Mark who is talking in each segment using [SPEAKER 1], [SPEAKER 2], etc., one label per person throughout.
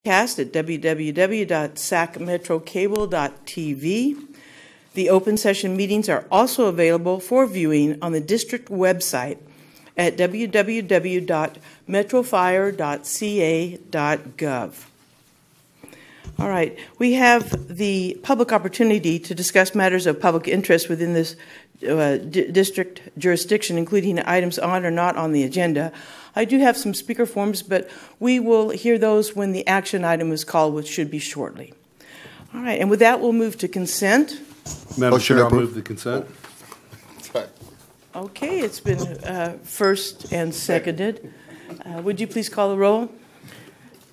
[SPEAKER 1] Cast at www.sacmetrocable.tv. The open session meetings are also available for viewing on the district website at www.metrofire.ca.gov. All right, we have the public opportunity to discuss matters of public interest within this district jurisdiction, including items on or not on the agenda. I do have some speaker forms, but we will hear those when the action item is called, which should be shortly. All right, and with that, we'll move to consent.
[SPEAKER 2] Madam Chair, I'll move the consent.
[SPEAKER 1] Okay, it's been first and seconded. Would you please call the roll?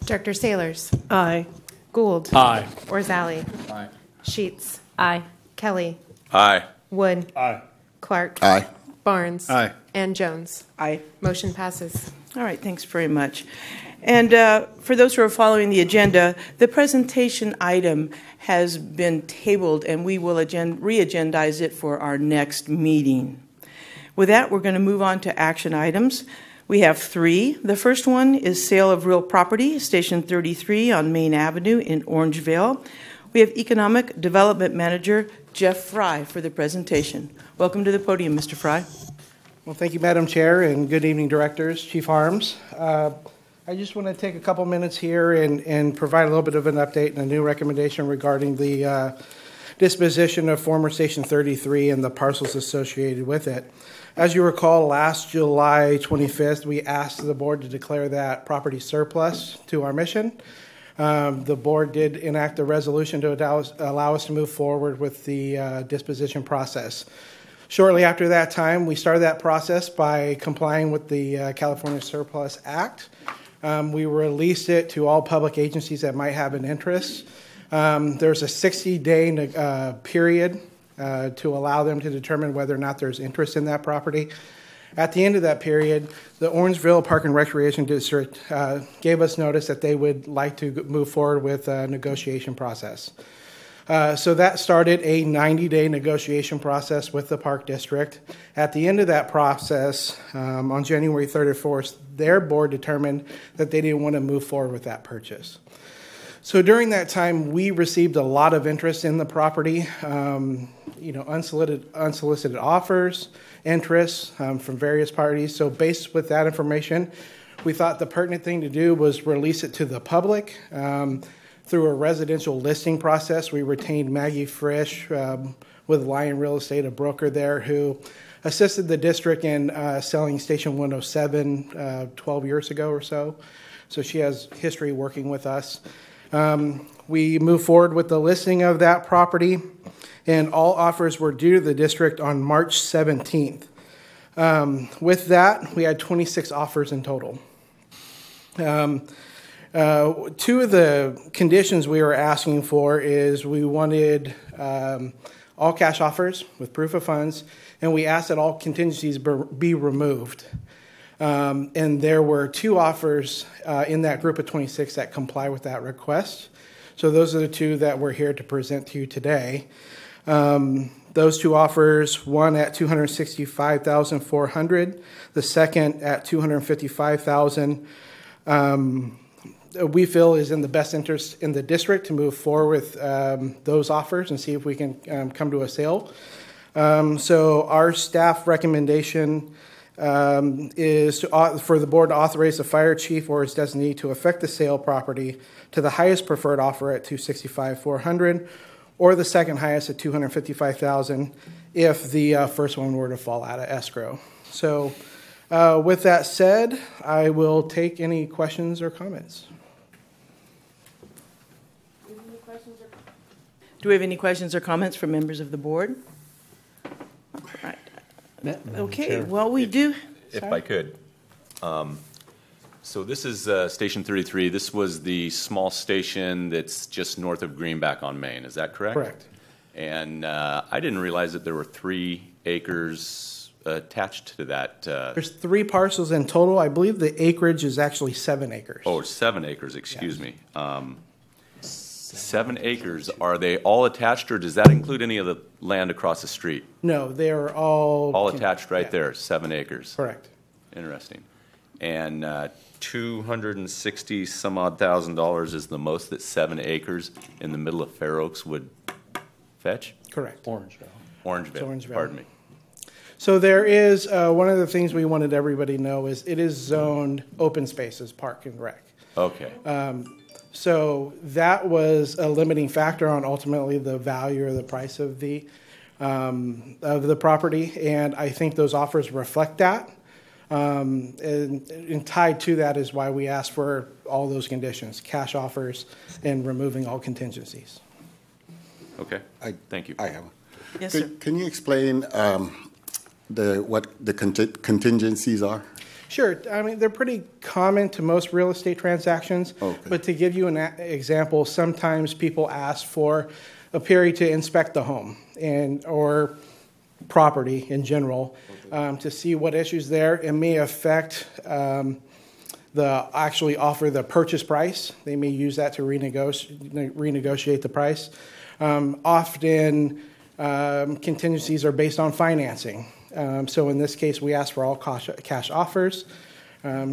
[SPEAKER 3] Director Sailors.
[SPEAKER 1] Aye.
[SPEAKER 3] Gould.
[SPEAKER 4] Aye.
[SPEAKER 3] Orzali.
[SPEAKER 4] Aye.
[SPEAKER 3] Sheets.
[SPEAKER 5] Aye.
[SPEAKER 3] Kelly.
[SPEAKER 4] Aye.
[SPEAKER 3] Wood.
[SPEAKER 4] Aye.
[SPEAKER 3] Clark.
[SPEAKER 2] Aye.
[SPEAKER 3] Barnes.
[SPEAKER 4] Aye.
[SPEAKER 3] And Jones.
[SPEAKER 1] Aye.
[SPEAKER 3] Motion passes.
[SPEAKER 1] All right, thanks very much. And for those who are following the agenda, the presentation item has been tabled, and we will re-agendize it for our next meeting. With that, we're going to move on to action items. We have three. The first one is sale of real property, Station 33 on Main Avenue in Orangevale. We have Economic Development Manager Jeff Fry for the presentation. Welcome to the podium, Mr. Fry.
[SPEAKER 6] Well, thank you, Madam Chair, and good evening, Directors, Chief Harms. I just want to take a couple minutes here and provide a little bit of an update and a new recommendation regarding the disposition of former Station 33 and the parcels associated with it. As you recall, last July 25th, we asked the board to declare that property surplus to our mission. The board did enact a resolution to allow us to move forward with the disposition process. Shortly after that time, we started that process by complying with the California Surplus Act. We released it to all public agencies that might have an interest. There's a 60-day period to allow them to determine whether or not there's interest in that property. At the end of that period, the Orangevale Park and Recreation District gave us notice that they would like to move forward with a negotiation process. So that started a 90-day negotiation process with the Park District. At the end of that process, on January 34th, their board determined that they didn't want to move forward with that purchase. So during that time, we received a lot of interest in the property, unsolicited offers, interests from various parties. So based with that information, we thought the pertinent thing to do was release it to the public. Through a residential listing process, we retained Maggie Frisch with Lion Real Estate, a broker there, who assisted the district in selling Station 107 12 years ago or so. So she has history working with us. We moved forward with the listing of that property, and all offers were due to the district on March 17th. With that, we had 26 offers in total. Two of the conditions we were asking for is we wanted all cash offers with proof of funds, and we asked that all contingencies be removed. And there were two offers in that group of 26 that comply with that request. So those are the two that we're here to present to you today. Those two offers, one at $265,400, the second at $255,000. We feel is in the best interest in the district to move forward with those offers and see if we can come to a sale. So our staff recommendation is for the board to authorize the fire chief or his designee to effect the sale property to the highest preferred offer at $265,400, or the second highest at $255,000 if the first one were to fall out of escrow. So with that said, I will take any questions or comments.
[SPEAKER 1] Do we have any questions or comments from members of the board? All right. Okay, well, we do.
[SPEAKER 7] If I could. So this is Station 33. This was the small station that's just north of Greenback on Main. Is that correct?
[SPEAKER 6] Correct.
[SPEAKER 7] And I didn't realize that there were 3 acres attached to that.
[SPEAKER 6] There's 3 parcels in total. I believe the acreage is actually 7 acres.
[SPEAKER 7] Oh, 7 acres, excuse me. 7 acres. Are they all attached, or does that include any of the land across the street?
[SPEAKER 6] No, they're all
[SPEAKER 7] attached right there, 7 acres.
[SPEAKER 6] Correct.
[SPEAKER 7] Interesting. And 260 some odd $1,000 is the most that 7 acres in the middle of Fair Oaks would fetch?
[SPEAKER 6] Correct.
[SPEAKER 2] Orangeville.
[SPEAKER 7] Orangeville, pardon me.
[SPEAKER 6] So there is, one of the things we wanted everybody to know is it is zoned open spaces, park and rec.
[SPEAKER 7] Okay.
[SPEAKER 6] So that was a limiting factor on ultimately the value or the price of the property, and I think those offers reflect that. And tied to that is why we asked for all those conditions, cash offers and removing all contingencies.
[SPEAKER 7] Okay. Thank you.
[SPEAKER 4] I have.
[SPEAKER 1] Yes, sir.
[SPEAKER 4] Can you explain what the contingencies are?
[SPEAKER 6] Sure. I mean, they're pretty common to most real estate transactions. Okay. But to give you an example, sometimes people ask for a period to inspect the home or property in general, to see what issues there. It may affect actually offer the purchase price. They may use that to renegotiate the price. Often contingencies are based on financing. So in this case, we asked for all cash offers.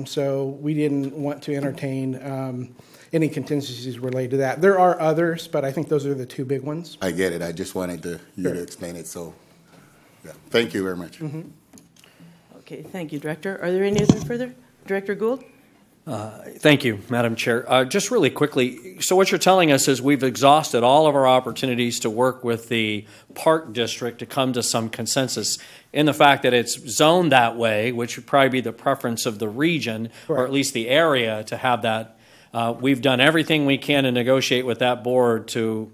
[SPEAKER 6] So we didn't want to entertain any contingencies related to that. There are others, but I think those are the two big ones.
[SPEAKER 4] I get it. I just wanted you to explain it. So, yeah. Thank you very much.
[SPEAKER 6] Mm-hmm.
[SPEAKER 1] Okay, thank you, Director. Are there any other further? Director Gould?
[SPEAKER 5] Thank you, Madam Chair. Just really quickly, so what you're telling us is we've exhausted all of our opportunities to work with the Park District to come to some consensus in the fact that it's zoned that way, which would probably be the preference of the region,
[SPEAKER 6] Correct.
[SPEAKER 5] or at least the area, to have that. We've done everything we can to negotiate with that board to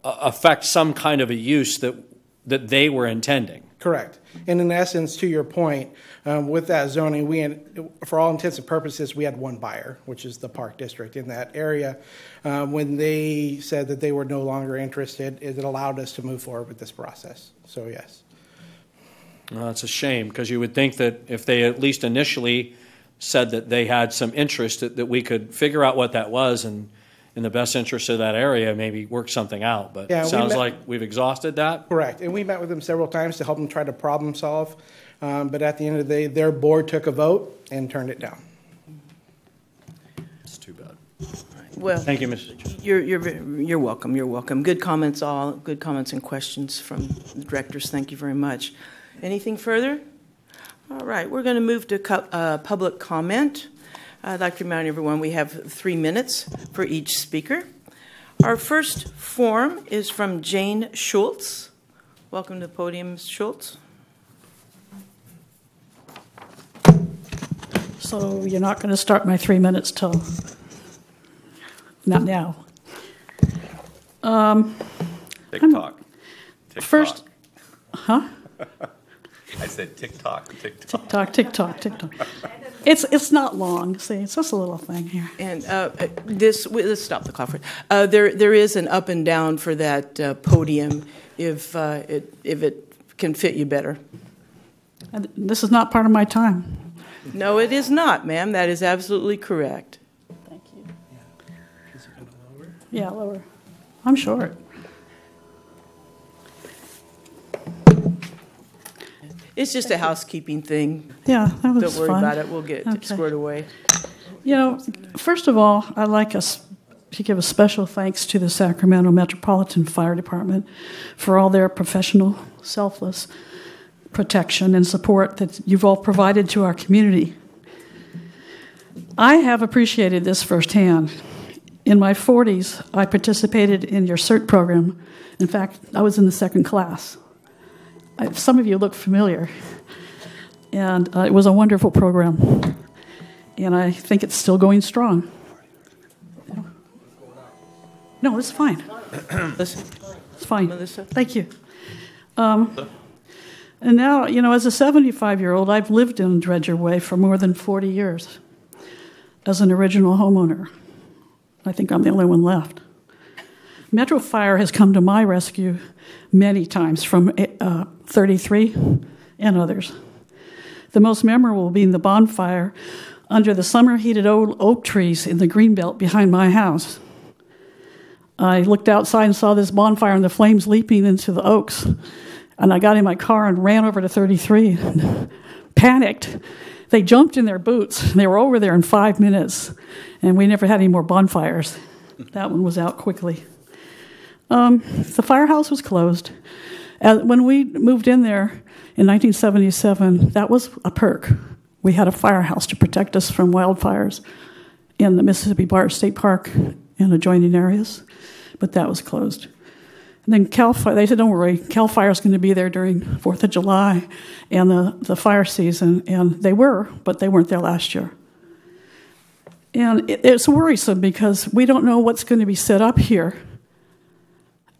[SPEAKER 5] affect some kind of a use that they were intending.
[SPEAKER 6] Correct. And in essence, to your point, with that zoning, for all intents and purposes, we had one buyer, which is the Park District in that area. When they said that they were no longer interested, it allowed us to move forward with this process. So, yes.
[SPEAKER 5] Well, it's a shame, because you would think that if they at least initially said that they had some interest, that we could figure out what that was and in the best interest of that area, maybe work something out. But it sounds like we've exhausted that.
[SPEAKER 6] Correct. And we met with them several times to help them try to problem solve. But at the end of the day, their board took a vote and turned it down.
[SPEAKER 5] It's too bad.
[SPEAKER 1] Well,
[SPEAKER 5] Thank you, Mr. Chair.
[SPEAKER 1] You're welcome. You're welcome. Good comments, all. Good comments and questions from the directors. Thank you very much. Anything further? All right. We're going to move to public comment. I'd like to remind everyone we have 3 minutes for each speaker. Our first form is from Jane Schultz. Welcome to the podium, Ms. Schultz.
[SPEAKER 8] So you're not going to start my 3 minutes till not now.
[SPEAKER 7] Tick-tock.
[SPEAKER 8] First, huh?
[SPEAKER 7] I said tick-tock, tick-tock.
[SPEAKER 8] Tick-tock, tick-tock, tick-tock. It's not long. See, it's just a little thing here.
[SPEAKER 1] And let's stop the clock for it. There is an up and down for that podium if it can fit you better.
[SPEAKER 8] And this is not part of my time.
[SPEAKER 1] No, it is not, ma'am. That is absolutely correct.
[SPEAKER 8] Thank you. Yeah, lower. I'm short.
[SPEAKER 1] It's just a housekeeping thing.
[SPEAKER 8] Yeah, that was
[SPEAKER 1] Don't worry
[SPEAKER 8] fun.
[SPEAKER 1] about it. We'll get it squared away.
[SPEAKER 8] You know, first of all, I'd like us to give a special thanks to the Sacramento Metropolitan Fire Department for all their professional, selfless protection and support that you've all provided to our community. I have appreciated this firsthand. In my 40s, I participated in your CERT program. In fact, I was in the second class. Some of you look familiar. And it was a wonderful program. And I think it's still going strong. No, it's fine.
[SPEAKER 1] Listen,
[SPEAKER 8] It's fine.
[SPEAKER 1] Melissa?
[SPEAKER 8] Thank you. And now, you know, as a 75-year-old, I've lived in Dredger Way for more than 40 years as an original homeowner. I think I'm the only one left. Metro Fire has come to my rescue many times from 33 and others. The most memorable being the bonfire under the summer-heated old oak trees in the greenbelt behind my house. I looked outside and saw this bonfire and the flames leaping into the oaks. And I got in my car and ran over to 33 and panicked They jumped in their boots. They were over there in 5 minutes, and we never had any more bonfires. That one was out quickly. The firehouse was closed. When we moved in there in 1977, that was a perk. We had a firehouse to protect us from wildfires in the Mississippi State Park and adjoining areas, but that was closed. And then CAL FIRE, they said, don't worry, CAL FIRE is going to be there during 4th of July and the fire season, and they were, but they weren't there last year. And it's worrisome because we don't know what's going to be set up here.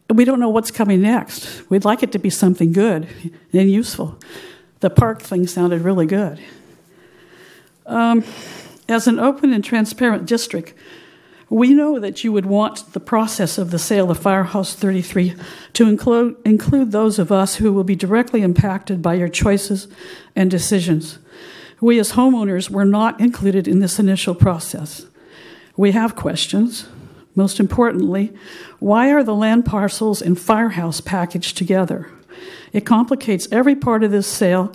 [SPEAKER 8] We don't know what's coming next. We'd like it to be something good and useful. The park thing sounded really good. As an open and transparent district, we know that you would want the process of the sale of Firehouse 33 to include those of us who will be directly impacted by your choices and decisions. We as homeowners were not included in this initial process. We have questions. Most importantly, why are the land parcels and firehouse packaged together? It complicates every part of this sale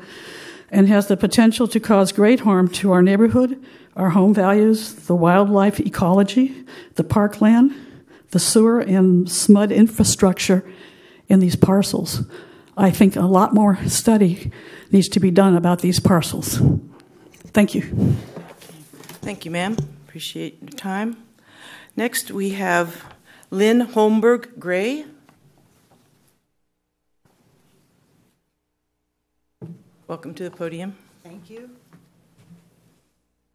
[SPEAKER 8] and has the potential to cause great harm to our neighborhood, our home values, the wildlife ecology, the parkland, the sewer and SMUD infrastructure in these parcels. I think a lot more study needs to be done about these parcels. Thank you.
[SPEAKER 1] Thank you, ma'am. Appreciate your time. Next, we have Lynn Holmberg Gray. Welcome to the podium.
[SPEAKER 9] Thank you.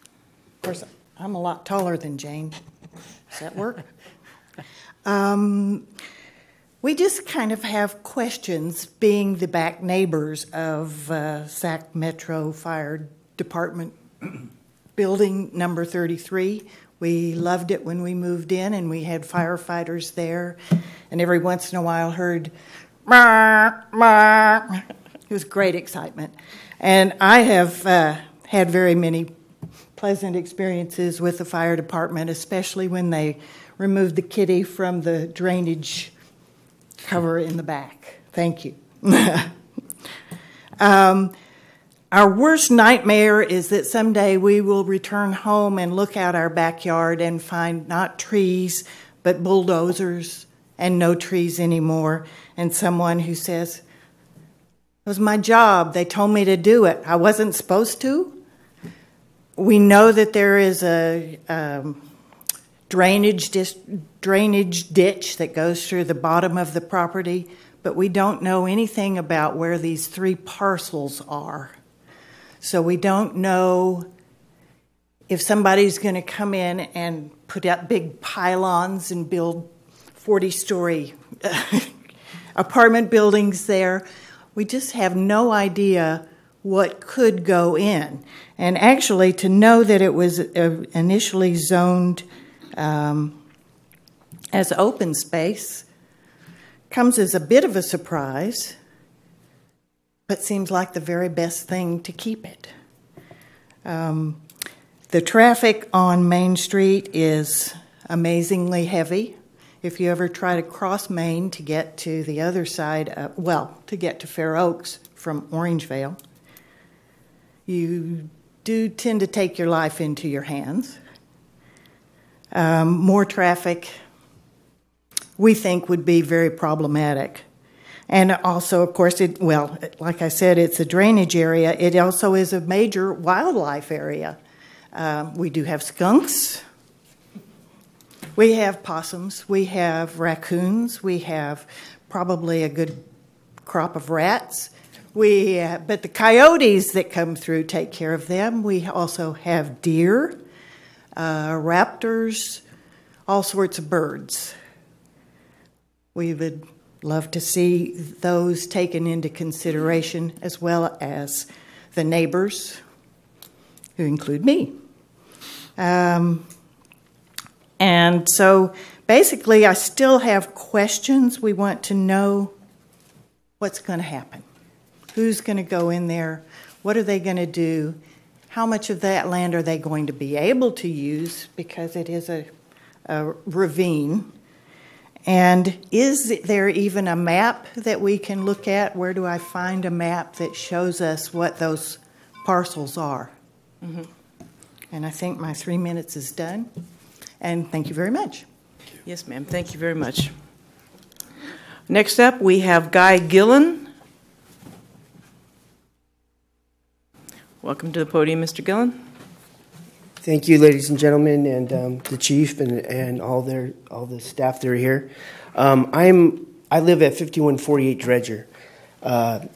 [SPEAKER 9] Of course, I'm a lot taller than Jane. Does that work? We just kind of have questions, being the back neighbors of Sac Metro Fire Department building number 33. We loved it when we moved in, and we had firefighters there, and every once in a while heard, "Marr, marr." It was great excitement. And I have had very many pleasant experiences with the fire department, especially when they removed the kitty from the drainage cover in the back. Thank you. Our worst nightmare is that someday we will return home and look out our backyard and find not trees, but bulldozers and no trees anymore, and someone who says, "It was my job. They told me to do it. I wasn't supposed to." We know that there is a drainage ditch that goes through the bottom of the property, but we don't know anything about where these 3 parcels are. So we don't know if somebody's going to come in and put up big pylons and build 40-story apartment buildings there. We just have no idea what could go in. And actually, to know that it was initially zoned as open space comes as a bit of a surprise, but seems like the very best thing to keep it. The traffic on Main Street is amazingly heavy. If you ever try to cross Main to get to the other side, to get to Fair Oaks from Orangevale, you do tend to take your life into your hands. More traffic, we think, would be very problematic. And also, of course, like I said, it's a drainage area. It also is a major wildlife area. We do have skunks. We have possums. We have raccoons. We have probably a good crop of rats. But the coyotes that come through take care of them. We also have deer, raptors, all sorts of birds. We would love to see those taken into consideration, as well as the neighbors, who include me. And so basically, I still have questions. We want to know what's going to happen. Who's going to go in there? What are they going to do? How much of that land are they going to be able to use, because it is a ravine? And is there even a map that we can look at? Where do I find a map that shows us what those parcels are? And I think my 3 minutes is done. And thank you very much.
[SPEAKER 1] Yes, ma'am. Thank you very much. Next up, we have Guy Gillen. Welcome to the podium, Mr. Gillen.
[SPEAKER 10] Thank you, ladies and gentlemen, and the chief and all the staff that are here. I live at 5148 Dredger.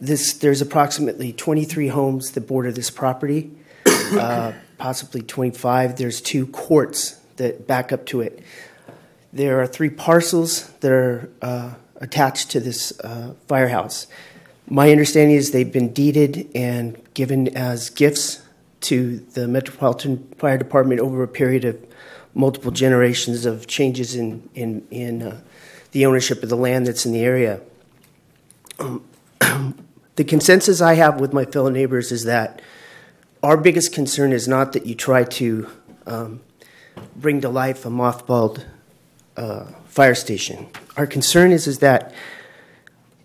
[SPEAKER 10] There's approximately 23 homes that border this property, possibly 25. There's 2 courts that back up to it. There are 3 parcels that are attached to this firehouse. My understanding is they've been deeded and given as gifts to the Metropolitan Fire Department over a period of multiple generations of changes in the ownership of the land that's in the area. The consensus I have with my fellow neighbors is that our biggest concern is not that you try to bring to life a mothballed fire station. Our concern is that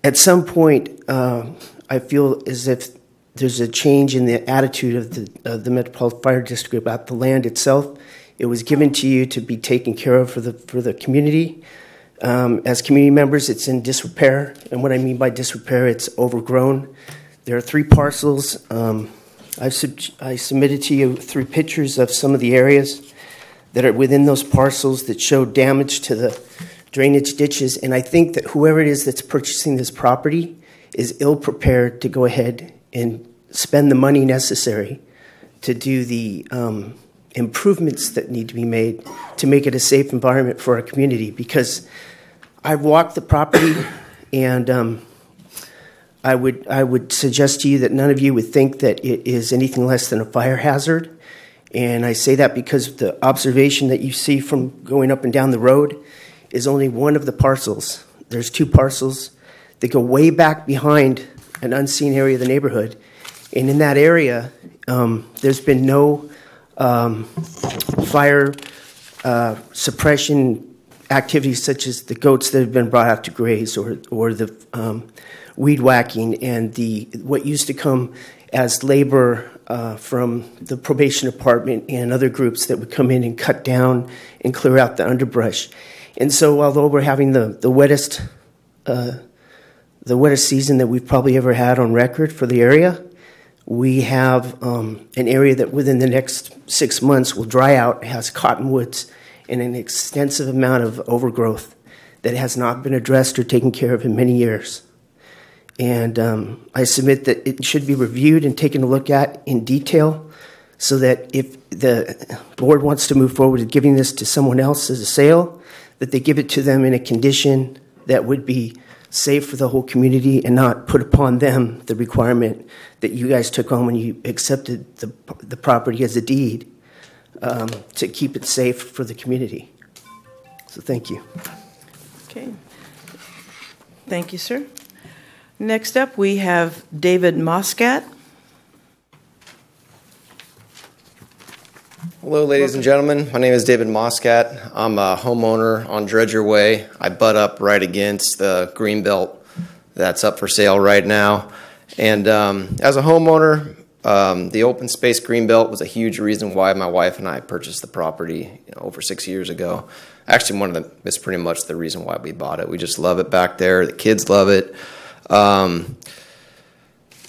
[SPEAKER 10] at some point I feel as if there's a change in the attitude of the Metropolitan Fire District about the land itself. It was given to you to be taken care of for the community. As community members, it's in disrepair, and what I mean by disrepair, it's overgrown. There are 3 parcels. I submitted to you 3 pictures of some of the areas that are within those parcels that show damage to the drainage ditches, and I think that whoever it is that's purchasing this property is ill-prepared to go ahead and spend the money necessary to do the improvements that need to be made to make it a safe environment for our community. Because I've walked the property, and I would suggest to you that none of you would think that it is anything less than a fire hazard. And I say that because the observation that you see from going up and down the road is only one of the parcels. There's 2 parcels that go way back behind an unseen area of the neighborhood. And in that area, there's been no fire suppression activities such as the goats that have been brought out to graze, or the weed whacking and what used to come as labor from the probation department and other groups that would come in and cut down and clear out the underbrush. And so although we're having the wettest season that we've probably ever had on record for the area, we have an area that within the next 6 months will dry out, has cottonwoods and an extensive amount of overgrowth that has not been addressed or taken care of in many years. And I submit that it should be reviewed and taken a look at in detail so that if the board wants to move forward with giving this to someone else as a sale, that they give it to them in a condition that would be safe for the whole community and not put upon them the requirement that you guys took on when you accepted the property as a deed to keep it safe for the community. So thank you.
[SPEAKER 1] Okay. Thank you, sir. Next up, we have David Moscat.
[SPEAKER 11] Hello, ladies and gentlemen. My name is David Moscat. I'm a homeowner on Dredger Way. I butt up right against the greenbelt that's up for sale right now. And as a homeowner, the open space greenbelt was a huge reason why my wife and I purchased the property over 6 years ago. Actually, it's pretty much the reason why we bought it. We just love it back there. The kids love it.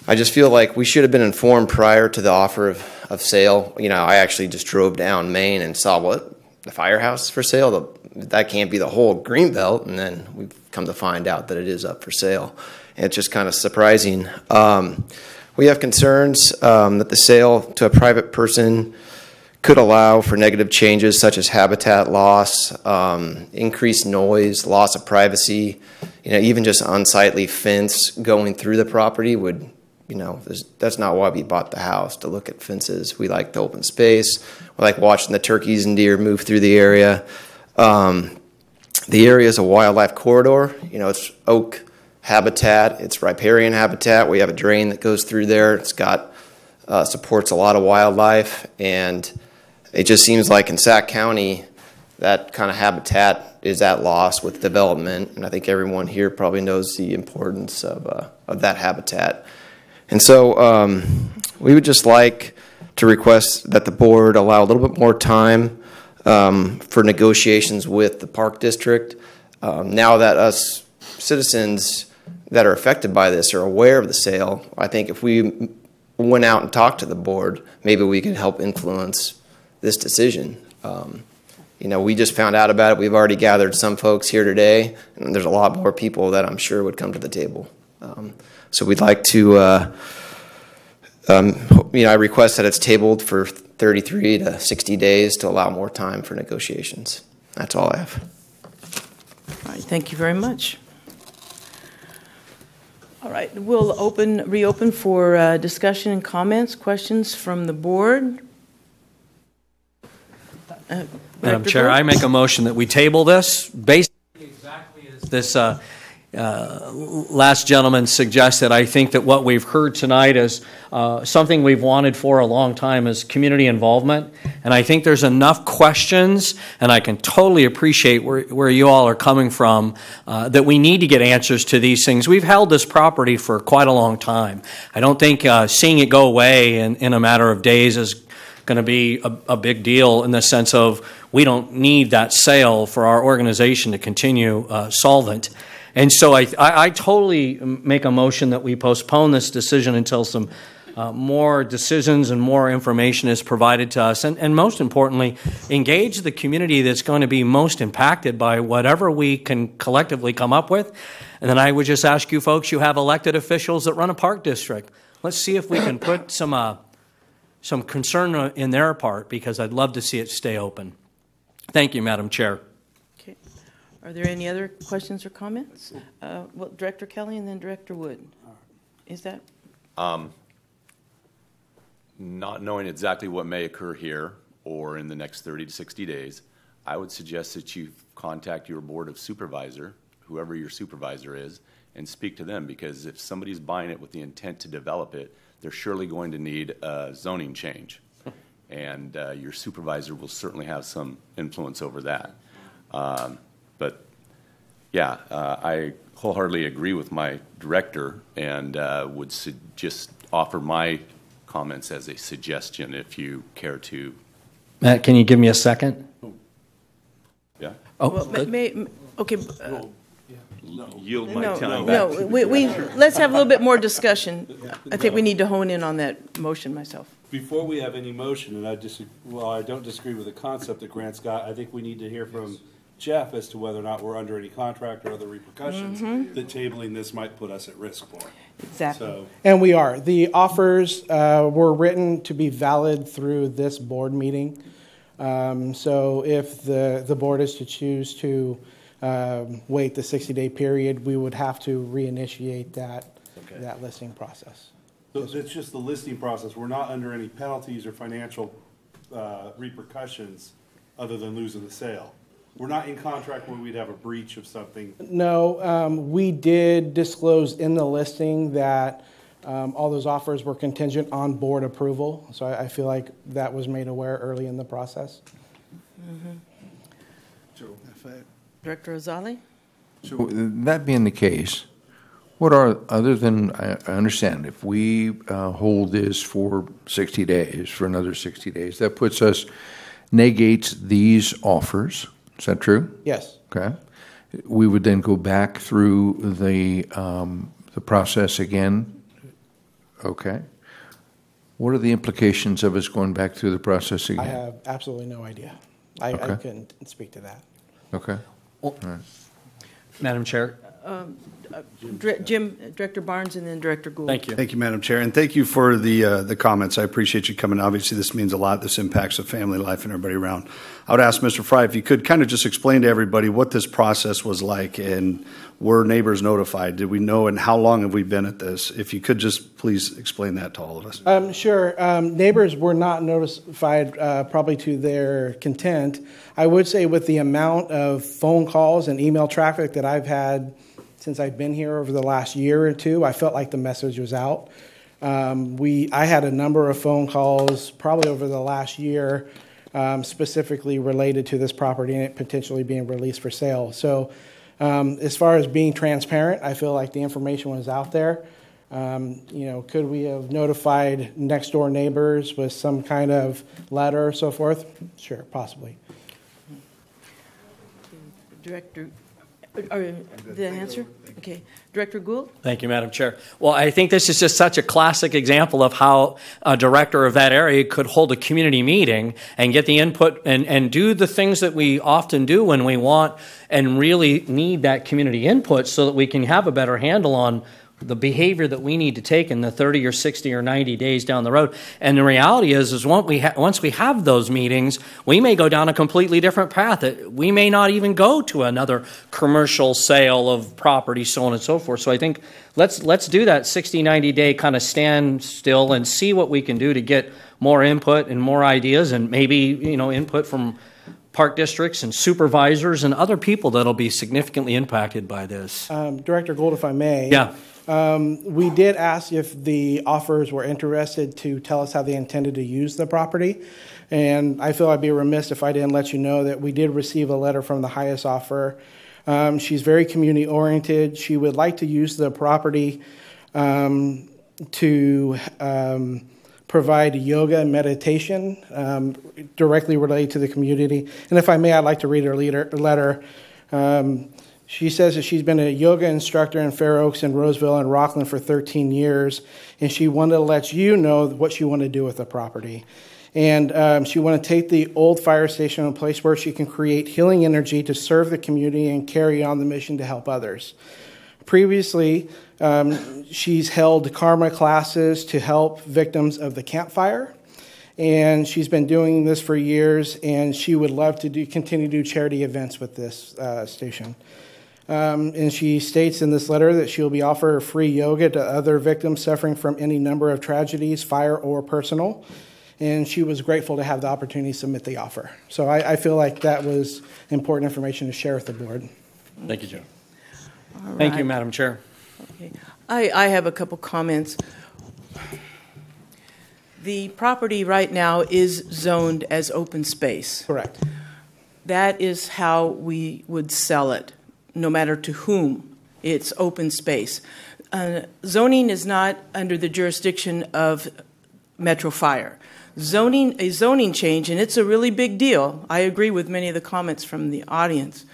[SPEAKER 11] I just feel like we should have been informed prior to the offer of sale. You know, I actually just drove down Main and saw the firehouse for sale. That can't be the whole greenbelt, and then we've come to find out that it is up for sale. And it's just kind of surprising. We have concerns that the sale to a private person could allow for negative changes such as habitat loss, increased noise, loss of privacy. You know, even just unsightly fence going through the property would, you know, that's not why we bought the house, to look at fences. We like the open space. We like watching the turkeys and deer move through the area. The area is a wildlife corridor. You know, it's oak habitat. It's riparian habitat. We have a drain that goes through there. It's got supports a lot of wildlife, and it just seems like in Sac County that kind of habitat is at loss with development, and I think everyone here probably knows the importance of that habitat. And so we would just like to request that the board allow a little bit more time for negotiations with the park district. Now that us citizens that are affected by this are aware of the sale, I think if we went out and talked to the board, maybe we could help influence this decision. We just found out about it. We've already gathered some folks here today, and there's a lot more people that I'm sure would come to the table. So we'd like to, I request that it's tabled for 33 to 60 days to allow more time for negotiations. That's all I have.
[SPEAKER 1] All right, thank you very much. All right, we'll reopen for discussion and comments, questions from the board.
[SPEAKER 5] Madam Chair, I make a motion that we table this basically exactly as this last gentleman suggested. I think that what we've heard tonight is something we've wanted for a long time is community involvement. And I think there's enough questions, and I can totally appreciate where you all are coming from, that we need to get answers to these things. We've held this property for quite a long time. I don't think seeing it go away in a matter of days is going to be a big deal in the sense of we don't need that sale for our organization to continue solvent. And so I totally make a motion that we postpone this decision until some more decisions and more information is provided to us. And most importantly, engage the community that's going to be most impacted by whatever we can collectively come up with. And then I would just ask you folks, you have elected officials that run a park district. Let's see if we can put some concern in their part, because I'd love to see it stay open. Thank you, Madam Chair.
[SPEAKER 1] Okay. Are there any other questions or comments? Well, Director Kelly and then Director Wood. Is that?
[SPEAKER 7] Not knowing exactly what may occur here or in the next 30 to 60 days, I would suggest that you contact your board of supervisor, whoever your supervisor is, and speak to them, because if somebody's buying it with the intent to develop it, they're surely going to need a zoning change. And your supervisor will certainly have some influence over that. But yeah, I wholeheartedly agree with my director, and would just offer my comments as a suggestion if you care to.
[SPEAKER 5] Matt, can you give me a second?
[SPEAKER 7] Yeah?
[SPEAKER 5] Oh,
[SPEAKER 1] well, okay.
[SPEAKER 7] Yield my time back.
[SPEAKER 1] No, let's have a little bit more discussion. I think we need to hone in on that motion myself.
[SPEAKER 2] Before we have any motion, and I don't disagree with the concept that Grant's got, I think we need to hear from Jeff as to whether or not we're under any contract or other repercussions that tabling this might put us at risk for.
[SPEAKER 1] Exactly.
[SPEAKER 2] So,
[SPEAKER 6] And we are. The offers were written to be valid through this board meeting. So if the board is to choose to wait the 60-day period, we would have to reinitiate that listing process.
[SPEAKER 2] So it's just the listing process. We're not under any penalties or financial repercussions other than losing the sale. We're not in contract where we'd have a breach of something.
[SPEAKER 6] No, we did disclose in the listing that all those offers were contingent on board approval. So I feel like that was made aware early in the process.
[SPEAKER 1] Director Azali?
[SPEAKER 12] So that being the case, what are, other than, I understand, if we hold this for 60 days, for another 60 days, that puts us, negates these offers. Is that true?
[SPEAKER 6] Yes.
[SPEAKER 12] Okay. We would then go back through the process again. Okay. What are the implications of us going back through the process again?
[SPEAKER 6] I have absolutely no idea. I couldn't speak to that.
[SPEAKER 12] Okay.
[SPEAKER 5] Well, right. Madam Chair.
[SPEAKER 1] Jim, Director Barnes, and then Director Gould.
[SPEAKER 5] Thank you.
[SPEAKER 2] Thank you, Madam Chair, and thank you for the comments. I appreciate you coming. Obviously, this means a lot. This impacts the family life and everybody around. I would ask Mr. Fry if you could kind of just explain to everybody what this process was like, and were neighbors notified? Did we know, and how long have we been at this? If you could just please explain that to all of us.
[SPEAKER 6] Sure. Neighbors were not notified, probably to their content. I would say with the amount of phone calls and email traffic that I've had since I've been here over the last year or two, I felt like the message was out. I had a number of phone calls probably over the last year, specifically related to this property and it potentially being released for sale. So as far as being transparent, I feel like the information was out there. Could we have notified next door neighbors with some kind of letter or so forth? Sure, possibly.
[SPEAKER 1] Director, the answer? Okay. Director Gould?
[SPEAKER 5] Thank you, Madam Chair. Well, I think this is just such a classic example of how a director of that area could hold a community meeting and get the input and do the things that we often do when we want and really need that community input so that we can have a better handle on the behavior that we need to take in the 30 or 60 or 90 days down the road. And the reality is once we have those meetings, we may go down a completely different path. We may not even go to another commercial sale of property, so on and so forth. So I think let's do that 60, 90-day kind of stand still and see what we can do to get more input and more ideas and maybe, input from park districts and supervisors and other people that'll be significantly impacted by this.
[SPEAKER 6] Director Gould, if I may.
[SPEAKER 5] Yeah.
[SPEAKER 6] We did ask if the offers were interested to tell us how they intended to use the property. And I feel I'd be remiss if I didn't let you know that we did receive a letter from the highest offer. She's very community oriented. She would like to use the property to provide yoga and meditation directly related to the community. And if I may, I'd like to read her letter. She says that she's been a yoga instructor in Fair Oaks and Roseville and Rockland for 13 years, and she wanted to let you know what she wanted to do with the property. And she wanted to take the old fire station to a place where she can create healing energy to serve the community and carry on the mission to help others. Previously, she's held karma classes to help victims of the campfire, and she's been doing this for years, and she would love to continue to do charity events with this station. And she states in this letter that she'll be offering free yoga to other victims suffering from any number of tragedies, fire or personal. And she was grateful to have the opportunity to submit the offer. So I feel like that was important information to share with the board.
[SPEAKER 5] Thank you, Joe. Thank you, Madam Chair.
[SPEAKER 1] Okay. I have a couple comments. The property right now is zoned as open space.
[SPEAKER 6] Correct.
[SPEAKER 1] That is how we would sell it, no matter to whom. It's open space. Zoning is not under the jurisdiction of Metro Fire. A zoning change, and it's a really big deal. I agree with many of the comments from the audience.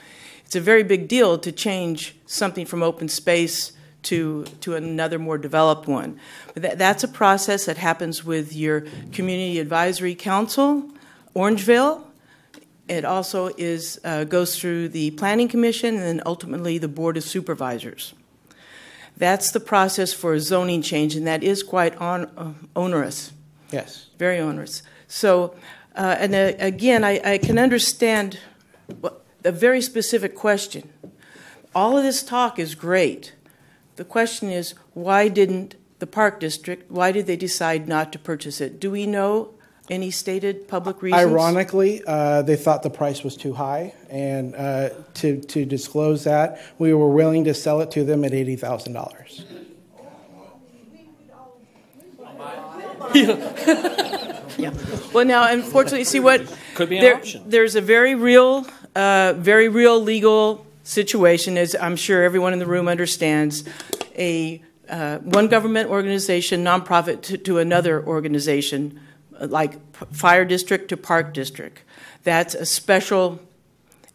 [SPEAKER 1] It's a very big deal to change something from open space to another more developed one. But that's a process that happens with your Community Advisory Council, Orangeville. It also goes through the Planning Commission and then ultimately the Board of Supervisors. That's the process for a zoning change, and that is quite onerous.
[SPEAKER 6] Yes.
[SPEAKER 1] Very onerous. So, again, I can understand a very specific question. All of this talk is great. The question is, why didn't the Park District, why did they decide not to purchase it? Do we know any stated public reasons?
[SPEAKER 6] Ironically, they thought the price was too high, and to disclose that, we were willing to sell it to them at $80,000.
[SPEAKER 1] Yeah. Well, now, unfortunately, see what
[SPEAKER 5] could be an option.
[SPEAKER 1] There's a very real legal situation, as I'm sure everyone in the room understands. One government organization, nonprofit, to another organization, like fire district to park district. That's a special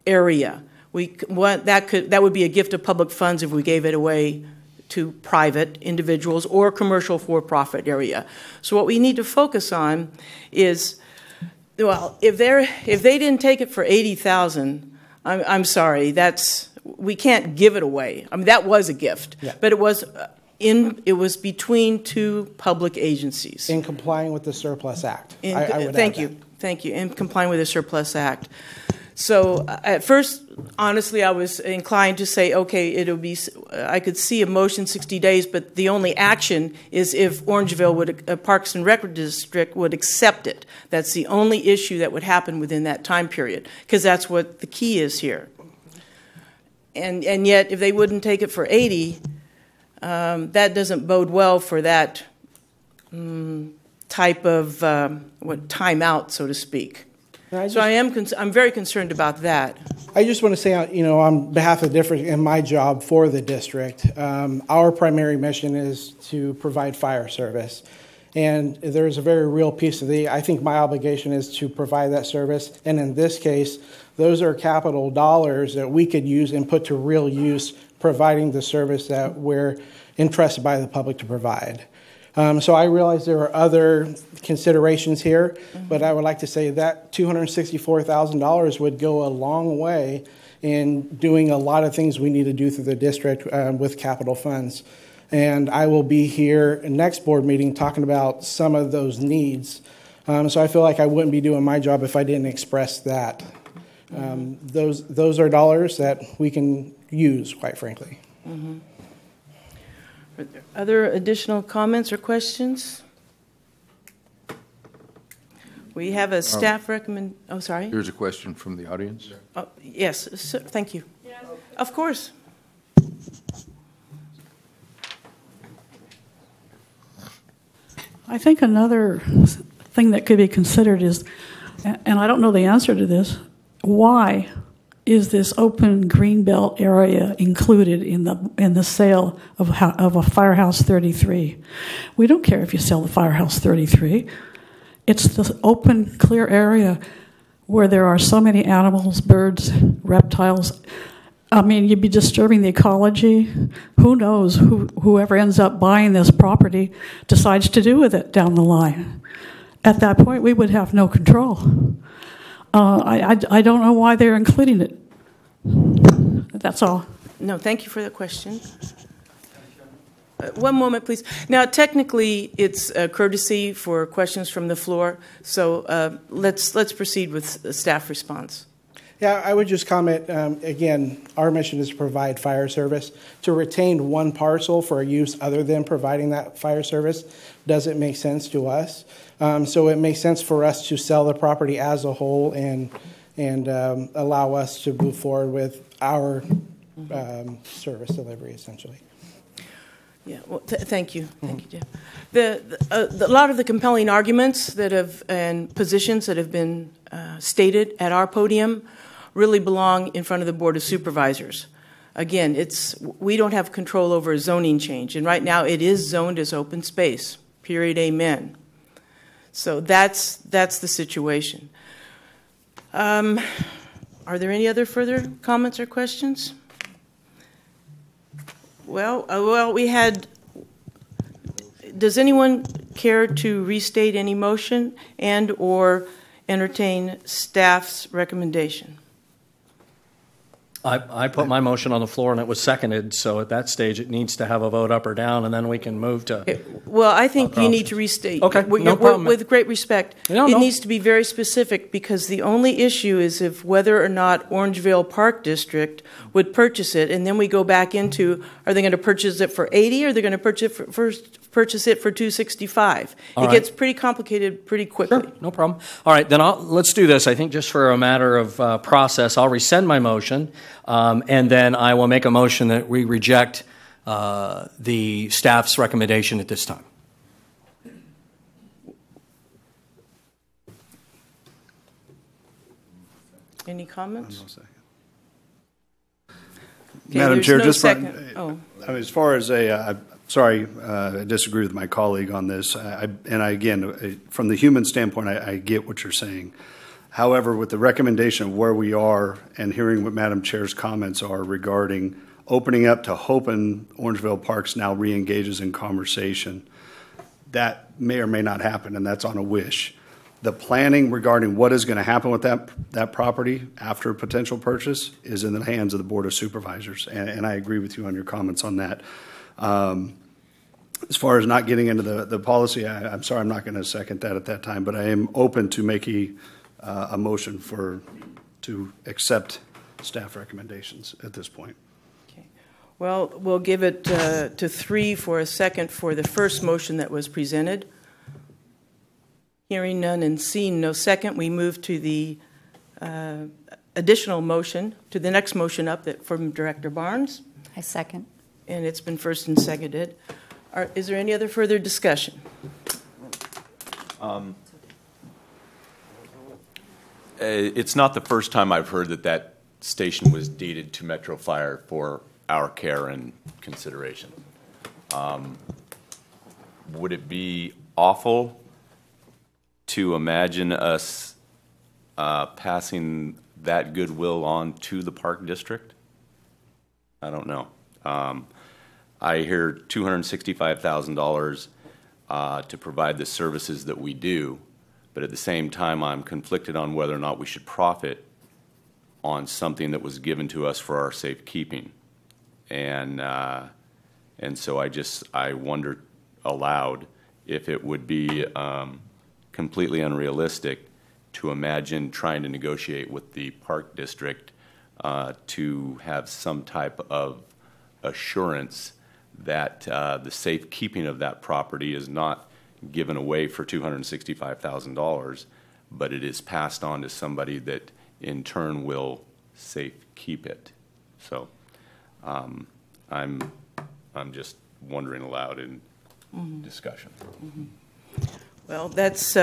[SPEAKER 1] area. That would be a gift of public funds if we gave it away to private individuals or commercial for-profit area. So what we need to focus on is, well, if they didn't take it for $80,000, I'm sorry, we can't give it away. I mean, that was a gift,
[SPEAKER 6] yeah.
[SPEAKER 1] But it was between two public agencies.
[SPEAKER 6] In complying with the Surplus Act.
[SPEAKER 1] Thank you. In complying with the Surplus Act. So at first, honestly, I was inclined to say, okay, I could see a motion 60 days, but the only action is if Orangeville Parks and Rec District would accept it. That's the only issue that would happen within that time period, because that's what the key is here. And yet, if they wouldn't take it for 80, that doesn't bode well for that type of timeout, so to speak. So I'm very concerned about that.
[SPEAKER 6] I just want to say, on behalf of the district and my job for the district, our primary mission is to provide fire service. And there's a very real piece of I think my obligation is to provide that service. And in this case, those are capital dollars that we could use and put to real use, providing the service that we're entrusted by the public to provide. So I realize there are other considerations here, but I would like to say that $264,000 would go a long way in doing a lot of things we need to do through the district with capital funds. And I will be here next board meeting talking about some of those needs. So I feel like I wouldn't be doing my job if I didn't express that. Those are dollars that we can use, quite frankly.
[SPEAKER 1] Mm-hmm. Are there other additional comments or questions? We have a staff recommend. Oh, sorry.
[SPEAKER 12] Here's a question from the audience.
[SPEAKER 1] Oh, yes, sir, thank you. Yes. Of course.
[SPEAKER 8] I think another thing that could be considered is, and I don't know the answer to this, why is this open greenbelt area included in the sale of a Firehouse 33? We don't care if you sell the Firehouse 33. It's the open, clear area where there are so many animals, birds, reptiles. I mean, you'd be disturbing the ecology. Who knows whoever ends up buying this property decides to do with it down the line. At that point, we would have no control. I don't know why they're including it. That's all.
[SPEAKER 1] No, thank you for the question. One moment, please. Now, technically, it's a courtesy for questions from the floor, so let's proceed with the staff response.
[SPEAKER 6] Yeah, I would just comment, again, our mission is to provide fire service. To retain one parcel for a use other than providing that fire service doesn't make sense to us. So it makes sense for us to sell the property as a whole and allow us to move forward with our service delivery, essentially.
[SPEAKER 1] Yeah, well, thank you. Thank you, Jeff. A lot of the compelling arguments and positions that have been stated at our podium really belong in front of the Board of Supervisors. Again, we don't have control over a zoning change, and right now it is zoned as open space, period, amen. So that's the situation. Are there any other further comments or questions? Well, we had. Does anyone care to restate any motion and/or entertain staff's recommendation?
[SPEAKER 5] I put my motion on the floor and it was seconded, so at that stage it needs to have a vote up or down, and then we can move to.
[SPEAKER 1] Okay. Well, I think you need to restate.
[SPEAKER 5] Okay, no problem.
[SPEAKER 1] With great respect, it needs to be very specific because the only issue is if whether or not Orangevale Park District would purchase it, and then we go back into: are they going to purchase it for 80, or are they going to purchase it for 265? It gets pretty complicated pretty quickly.
[SPEAKER 5] Sure, no problem. All right, then let's do this. I think just for a matter of process, I'll rescind my motion. And then I will make a motion that we reject the staff's recommendation at this time.
[SPEAKER 1] Any comments? Okay,
[SPEAKER 2] Madam Chair,
[SPEAKER 1] no
[SPEAKER 2] just
[SPEAKER 1] I mean,
[SPEAKER 2] as far as I disagree with my colleague on this. Again, from the human standpoint, I get what you're saying. However, with the recommendation of where we are and hearing what Madam Chair's comments are regarding opening up to hoping Orangevale Parks now re-engages in conversation, that may or may not happen, and that's on a wish. The planning regarding what is going to happen with that property after a potential purchase is in the hands of the Board of Supervisors, and I agree with you on your comments on that. As far as not getting into the policy, I'm sorry, I'm not going to second that at that time, but I am open to making a motion to accept staff recommendations at this point.
[SPEAKER 1] Okay. Well, we'll give it to 3 for a second for the first motion that was presented. Hearing none and seeing no second, we move to the additional motion, to the next motion up from Director Barnes.
[SPEAKER 13] I second.
[SPEAKER 1] And it's been first and seconded. Is there any other further discussion?
[SPEAKER 7] It's not the first time I've heard that station was deeded to Metro Fire for our care and consideration. Would it be awful to imagine us passing that goodwill on to the Park District? I don't know. I hear $265,000 to provide the services that we do, but at the same time, I'm conflicted on whether or not we should profit on something that was given to us for our safekeeping. And so I wonder aloud if it would be completely unrealistic to imagine trying to negotiate with the Park District to have some type of assurance that the safekeeping of that property is not given away for $265,000, but it is passed on to somebody that in turn will safekeep it. So I'm just wondering aloud in discussion.
[SPEAKER 1] Well, that's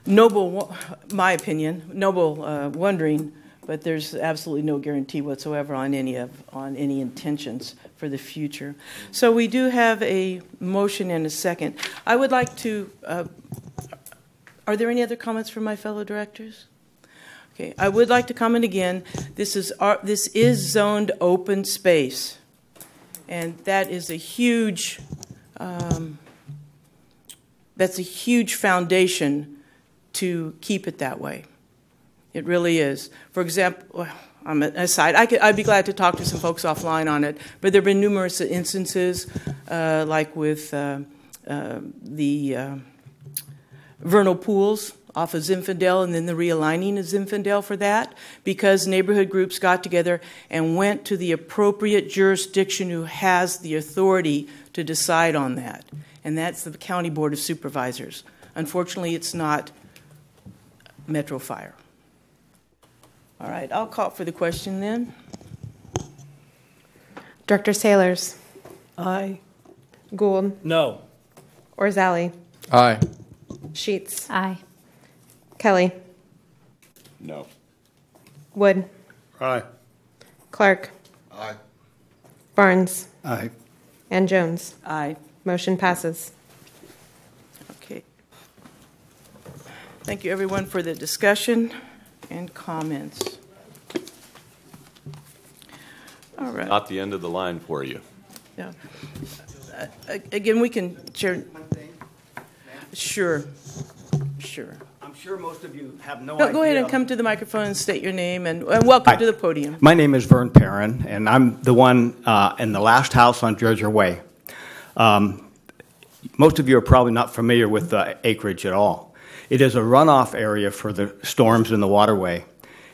[SPEAKER 1] noble, my opinion, noble wondering, but there's absolutely no guarantee whatsoever on any intentions for the future. So we do have a motion and a second. I would like to. Are there any other comments from my fellow directors? Okay, I would like to comment again. This is zoned open space, and that is a huge. That's a huge foundation to keep it that way. It really is. For example, I'm aside. I'd be glad to talk to some folks offline on it, but there have been numerous instances, like with the vernal pools off of Zinfandel and then the realigning of Zinfandel for that, because neighborhood groups got together and went to the appropriate jurisdiction who has the authority to decide on that, and that's the County Board of Supervisors. Unfortunately, it's not Metro Fire. All right, I'll call for the question then.
[SPEAKER 3] Director Sailors.
[SPEAKER 8] Aye.
[SPEAKER 3] Gould.
[SPEAKER 5] No.
[SPEAKER 3] Orzali.
[SPEAKER 12] Aye.
[SPEAKER 3] Sheets.
[SPEAKER 13] Aye.
[SPEAKER 3] Kelly.
[SPEAKER 7] No.
[SPEAKER 3] Wood.
[SPEAKER 2] Aye.
[SPEAKER 3] Clark.
[SPEAKER 4] Aye.
[SPEAKER 3] Barnes.
[SPEAKER 2] Aye.
[SPEAKER 3] And Jones.
[SPEAKER 1] Aye.
[SPEAKER 3] Motion passes.
[SPEAKER 1] Okay. Thank you, everyone, for the discussion and comments. All right.
[SPEAKER 7] Not the end of the line for you.
[SPEAKER 1] Yeah. Again, we can share. Sure. Sure.
[SPEAKER 14] I'm sure most of you have no
[SPEAKER 1] No,
[SPEAKER 14] idea.
[SPEAKER 1] go ahead and come to the microphone and state your name, and welcome to the podium.
[SPEAKER 14] My name is Vern Perrin, and I'm the one in the last house on Dredger Way. Most of you are probably not familiar with the acreage at all. It is a runoff area for the storms in the waterway.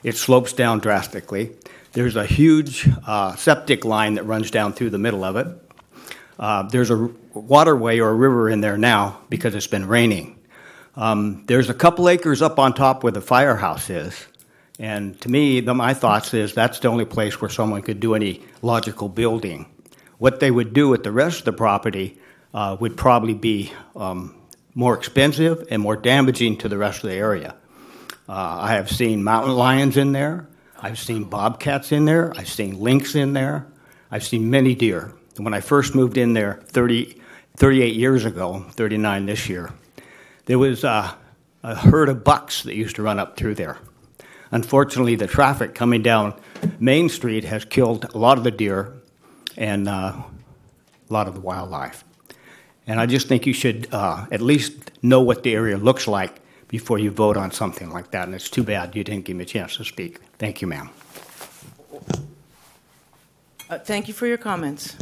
[SPEAKER 14] It slopes down drastically. There's a huge septic line that runs down through the middle of it. There's a waterway or a river in there now because it's been raining. There's a couple acres up on top where the firehouse is. And to me, my thoughts is that's the only place where someone could do any logical building. What they would do with the rest of the property would probably be more expensive and more damaging to the rest of the area. I have seen mountain lions in there. I've seen bobcats in there. I've seen lynx in there. I've seen many deer. When I first moved in there 38 years ago, 39 this year, there was a herd of bucks that used to run up through there. Unfortunately, the traffic coming down Main Street has killed a lot of the deer and a lot of the wildlife. And I just think you should at least know what the area looks like before you vote on something like that. And it's too bad you didn't give me a chance to speak. Thank you, ma'am.
[SPEAKER 1] Thank you for your comments.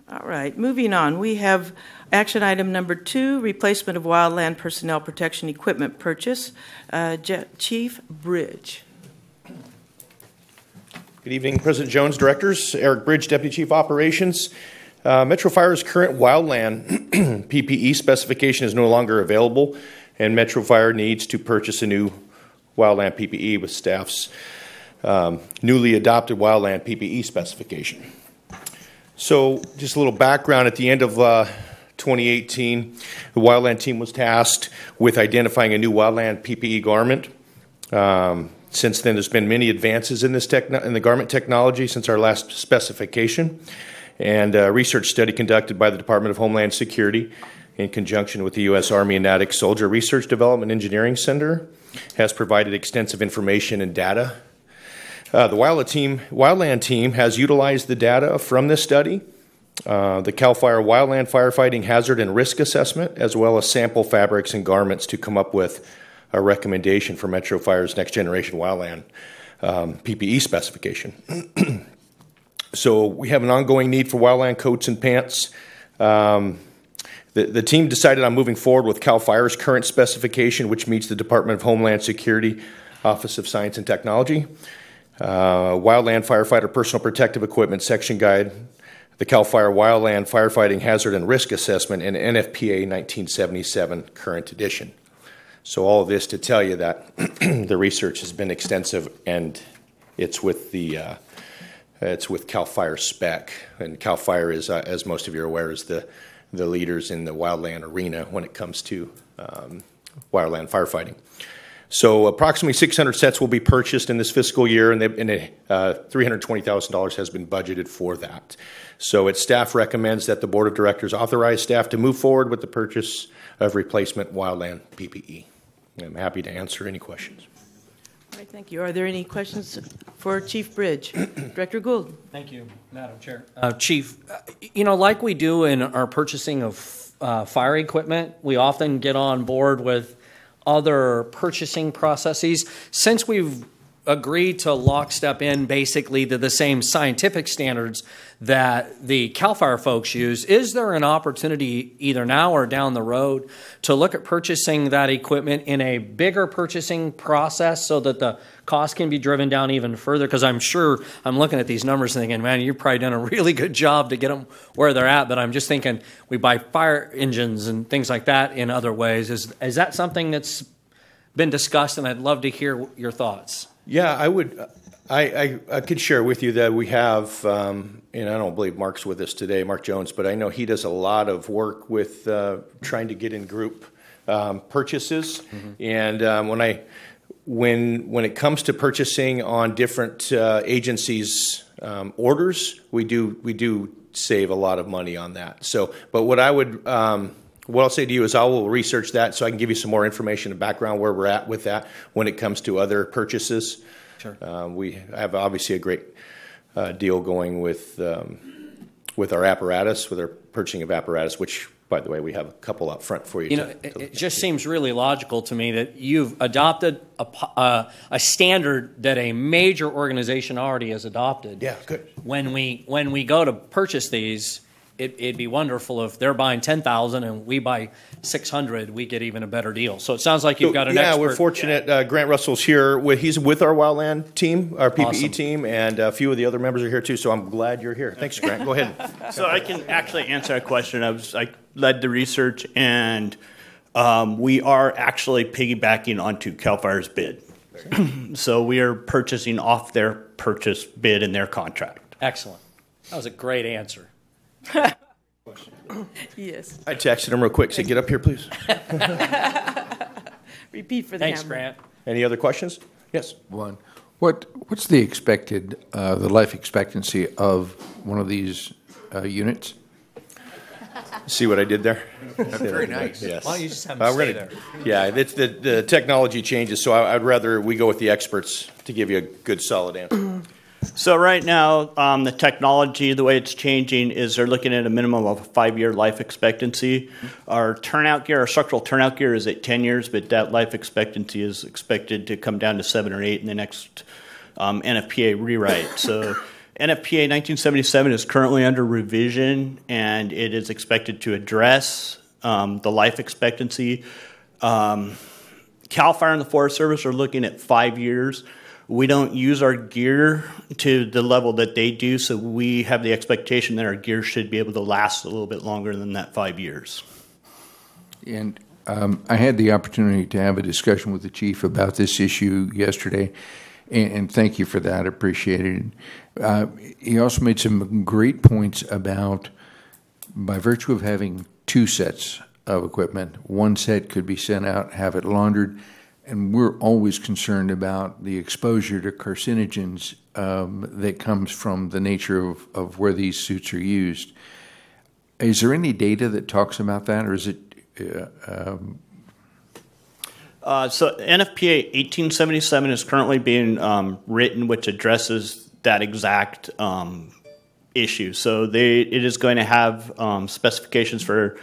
[SPEAKER 1] All right, moving on. We have action item number 2, replacement of wildland personnel protection equipment purchase. Chief Bridge.
[SPEAKER 15] Good evening, President Jones, directors. Eric Bridge, Deputy Chief Operations. Metro Fire's current wildland PPE specification is no longer available, and Metro Fire needs to purchase a new wildland PPE with staff's newly adopted wildland PPE specification. So just a little background. At the end of 2018, the wildland team was tasked with identifying a new wildland PPE garment. Since then, there's been many advances in in the garment technology since our last specification, and a research study conducted by the Department of Homeland Security in conjunction with the U.S. Army and NATIC Soldier Research Development Engineering Center has provided extensive information and data. The Wildland team has utilized the data from this study, the CAL FIRE Wildland Firefighting Hazard and Risk Assessment, as well as sample fabrics and garments to come up with a recommendation for Metro Fire's next generation wildland PPE specification. So we have an ongoing need for wildland coats and pants. The team decided on moving forward with CAL FIRE's current specification, which meets the Department of Homeland Security Office of Science and Technology, Wildland Firefighter Personal Protective Equipment Section Guide, the CAL FIRE Wildland Firefighting Hazard and Risk Assessment, and NFPA 1977 current edition. So all of this to tell you that the research has been extensive, and it's with CAL FIRE spec, and CAL FIRE is, as most of you are aware, is the leaders in the wildland arena when it comes to wildland firefighting. So approximately 600 sets will be purchased in this fiscal year, and $320,000 has been budgeted for that. So its staff recommends that the Board of Directors authorize staff to move forward with the purchase of replacement wildland PPE. I'm happy to answer any questions.
[SPEAKER 1] All right, thank you. Are there any questions for Chief Bridge? Director Gould.
[SPEAKER 5] Thank you, Madam Chair. Chief, like we do in our purchasing of fire equipment, we often get on board with other purchasing processes. Since we've agreed to lockstep in basically to the same scientific standards that the CAL FIRE folks use, is there an opportunity either now or down the road to look at purchasing that equipment in a bigger purchasing process so that the cost can be driven down even further? Because I'm sure I'm looking at these numbers and thinking, man, you've probably done a really good job to get them where they're at, but I'm just thinking we buy fire engines and things like that in other ways. Is that something that's been discussed? And I'd love to hear your thoughts.
[SPEAKER 15] Yeah, I would. I could share with you that we have, and I don't believe Mark's with us today, Mark Jones, but I know he does a lot of work with trying to get in group purchases. Mm-hmm. And when it comes to purchasing on different agencies' orders, we do save a lot of money on that. So, but what I'll say to you is I will research that so I can give you some more information and background where we're at with that when it comes to other purchases. Sure. We have obviously a great deal going with our apparatus, with our purchasing of apparatus, which, by the way, we have a couple up front for you.
[SPEAKER 5] It just seems really logical to me that you've adopted a standard that a major organization already has adopted.
[SPEAKER 15] Yeah, good.
[SPEAKER 5] When we go to purchase these, it'd be wonderful if they're buying 10,000 and we buy 600, we get even a better deal. So it sounds like you've got an expert.
[SPEAKER 15] Yeah, we're fortunate. Grant Russell's here. He's with our Wildland team, our PPE team, and a few of the other members are here too. So I'm glad you're here. Thanks, Grant. Go ahead.
[SPEAKER 13] So I can actually answer a question. I led the research, and we are actually piggybacking onto CAL FIRE's bid. So we are purchasing off their purchase bid in their contract.
[SPEAKER 5] Excellent. That was a great answer.
[SPEAKER 1] Yes.
[SPEAKER 15] I texted him real quick. Say, get up here, please.
[SPEAKER 1] Repeat for the
[SPEAKER 5] Thanks,
[SPEAKER 1] camera.
[SPEAKER 5] Grant.
[SPEAKER 15] Any other questions? Yes.
[SPEAKER 12] One. What's the expected the life expectancy of one of these units?
[SPEAKER 15] See what I did there?
[SPEAKER 12] Very nice.
[SPEAKER 15] Yes.
[SPEAKER 5] Why don't you just have them stay there?
[SPEAKER 15] Yeah, it's the technology changes, so I'd rather we go with the experts to give you a good, solid answer.
[SPEAKER 13] So right now, the technology, the way it's changing is they're looking at a minimum of a 5-year life expectancy. Our turnout gear, our structural turnout gear is at 10 years, but that life expectancy is expected to come down to 7 or 8 in the next NFPA rewrite. So NFPA 1977 is currently under revision, and it is expected to address the life expectancy. CAL FIRE and the Forest Service are looking at 5 years. We don't use our gear to the level that they do, so we have the expectation that our gear should be able to last a little bit longer than that 5 years.
[SPEAKER 12] And I had the opportunity to have a discussion with the chief about this issue yesterday, and thank you for that. I appreciate it. He also made some great points about, by virtue of having 2 sets of equipment, one set could be sent out, have it laundered, and we're always concerned about the exposure to carcinogens that comes from the nature of where these suits are used. Is there any data that talks about that, or is it?
[SPEAKER 13] So NFPA 1877 is currently being written, which addresses that exact issue. So it is going to have specifications for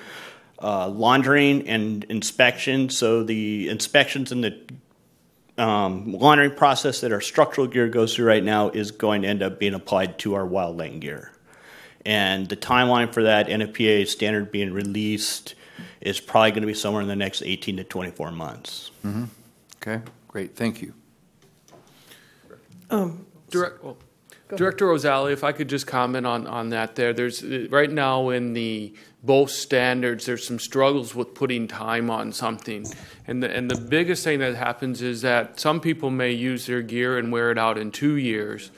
[SPEAKER 13] laundering and inspection. So the inspections and the laundering process that our structural gear goes through right now is going to end up being applied to our wildland gear. And the timeline for that NFPA standard being released is probably going to be somewhere in the next 18 to 24 months.
[SPEAKER 12] Mm-hmm. Okay, great. Thank you.
[SPEAKER 16] Director Rosali, if I could just comment on that there. There's right now in the both standards, there's some struggles with putting time on something. And the biggest thing that happens is that some people may use their gear and wear it out in 2 years.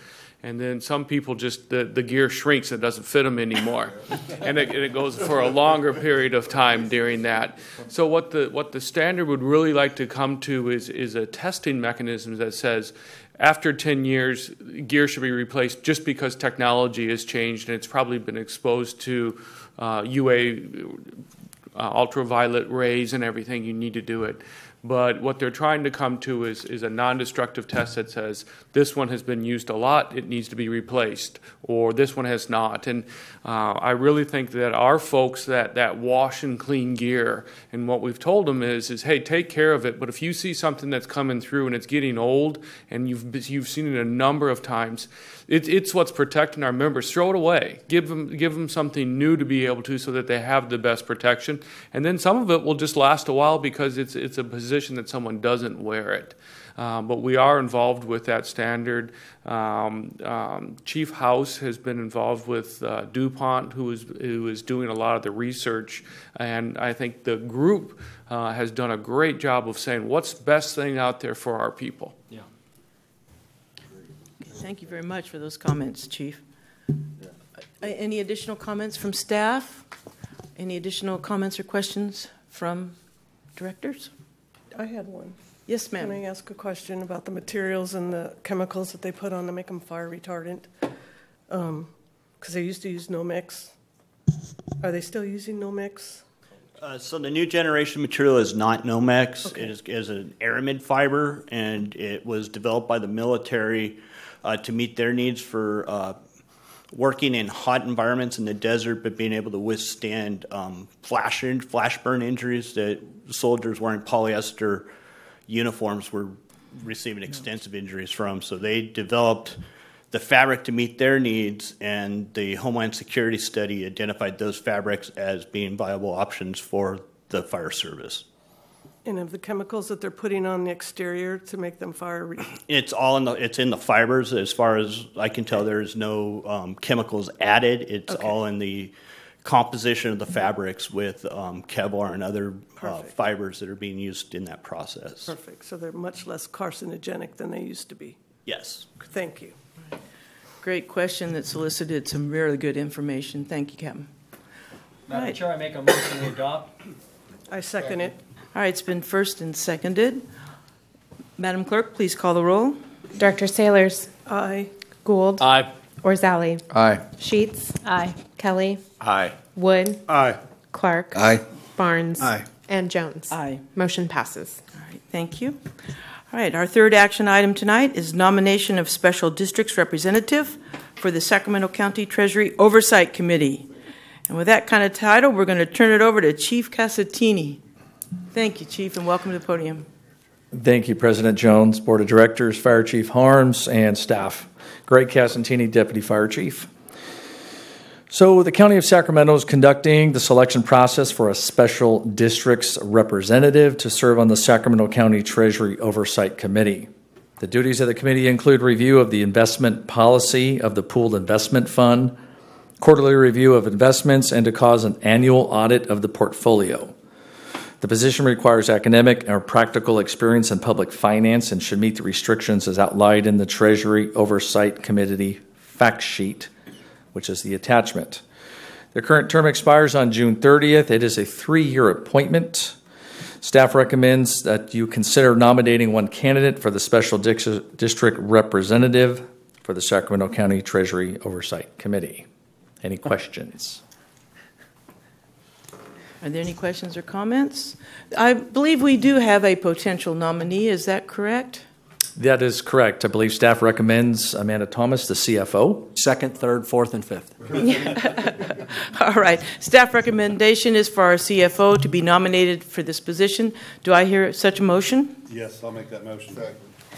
[SPEAKER 16] And then some people just, the gear shrinks and doesn't fit them anymore. and it goes for a longer period of time during that. So what the standard would really like to come to is a testing mechanism that says after 10 years, gear should be replaced just because technology has changed and it's probably been exposed to UA, ultraviolet rays and everything. You need to do it. But what they're trying to come to is a non-destructive test that says this one has been used a lot, it needs to be replaced, or this one has not. And I really think that our folks that wash and clean gear, and what we've told them is hey, take care of it. But if you see something that's coming through and it's getting old, and you've seen it a number of times, it's what's protecting our members. Throw it away. Give them something new to be able to, so that they have the best protection. And then some of it will just last a while because it's a position that someone doesn't wear it. But we are involved with that standard. Chief House has been involved with DuPont, who is doing a lot of the research, and I think the group has done a great job of saying what's the best thing out there for our people.
[SPEAKER 5] Yeah.
[SPEAKER 1] Thank you very much for those comments, Chief. Any additional comments from staff? Any additional comments or questions from directors?
[SPEAKER 17] I had one.
[SPEAKER 1] Yes, ma'am.
[SPEAKER 17] Can I ask a question about the materials and the chemicals that they put on to make them fire retardant? Because they used to use Nomex. Are they still using Nomex?
[SPEAKER 13] So the new generation material is not Nomex.
[SPEAKER 17] Okay.
[SPEAKER 13] It is an aramid fiber, and it was developed by the military to meet their needs for working in hot environments in the desert, but being able to withstand flash burn injuries that soldiers wearing polyester uniforms were receiving extensive injuries from. So they developed the fabric to meet their needs, and the Homeland Security study identified those fabrics as being viable options for the fire service.
[SPEAKER 17] And of the chemicals that they're putting on the exterior to make them fire
[SPEAKER 13] It's in the fibers. As far as I can tell, there's no chemicals added. It's all in the composition of the fabrics with Kevlar and other fibers that are being used in that process.
[SPEAKER 17] Perfect. So they're much less carcinogenic than they used to be.
[SPEAKER 13] Yes.
[SPEAKER 17] Thank you.
[SPEAKER 1] Great question that solicited some really good information. Thank you, Captain.
[SPEAKER 5] Madam Chair, I make a motion to adopt.
[SPEAKER 17] I second it.
[SPEAKER 1] All right, it's been first and seconded. Madam Clerk, please call the roll.
[SPEAKER 3] Director Sailors.
[SPEAKER 17] Aye.
[SPEAKER 3] Gould.
[SPEAKER 5] Aye.
[SPEAKER 3] Orzali.
[SPEAKER 12] Aye.
[SPEAKER 3] Sheets. Aye. Kelly.
[SPEAKER 7] Aye.
[SPEAKER 3] Wood.
[SPEAKER 14] Aye.
[SPEAKER 3] Clark.
[SPEAKER 10] Aye.
[SPEAKER 3] Barnes.
[SPEAKER 2] Aye.
[SPEAKER 3] And Jones.
[SPEAKER 1] Aye.
[SPEAKER 3] Motion passes.
[SPEAKER 1] All right, thank you. All right, our third action item tonight is nomination of Special Districts Representative for the Sacramento County Treasury Oversight Committee. And with that kind of title, we're going to turn it over to Chief Casatini. Thank you, Chief, and welcome to the podium.
[SPEAKER 18] Thank you, President Jones, Board of Directors, Fire Chief Harms, and staff. Greg Casatini, Deputy Fire Chief. So the County of Sacramento is conducting the selection process for a Special Districts Representative to serve on the Sacramento County Treasury Oversight Committee. The duties of the committee include review of the investment policy of the Pooled Investment Fund, quarterly review of investments, and to cause an annual audit of the portfolio. The position requires academic or practical experience in public finance and should meet the restrictions as outlined in the Treasury Oversight Committee fact sheet, which is the attachment. The current term expires on June 30th. It is a 3-year appointment. Staff recommends that you consider nominating one candidate for the Special District Representative for the Sacramento County Treasury Oversight Committee. Any questions?
[SPEAKER 1] Are there any questions or comments? I believe we do have a potential nominee. Is that correct?
[SPEAKER 18] That is correct. I believe staff recommends Amanda Thomas, the CFO.
[SPEAKER 5] Second, third, fourth, and fifth.
[SPEAKER 1] All right. Staff recommendation is for our CFO to be nominated for this position. Do I hear such a motion?
[SPEAKER 2] Yes, I'll make that motion.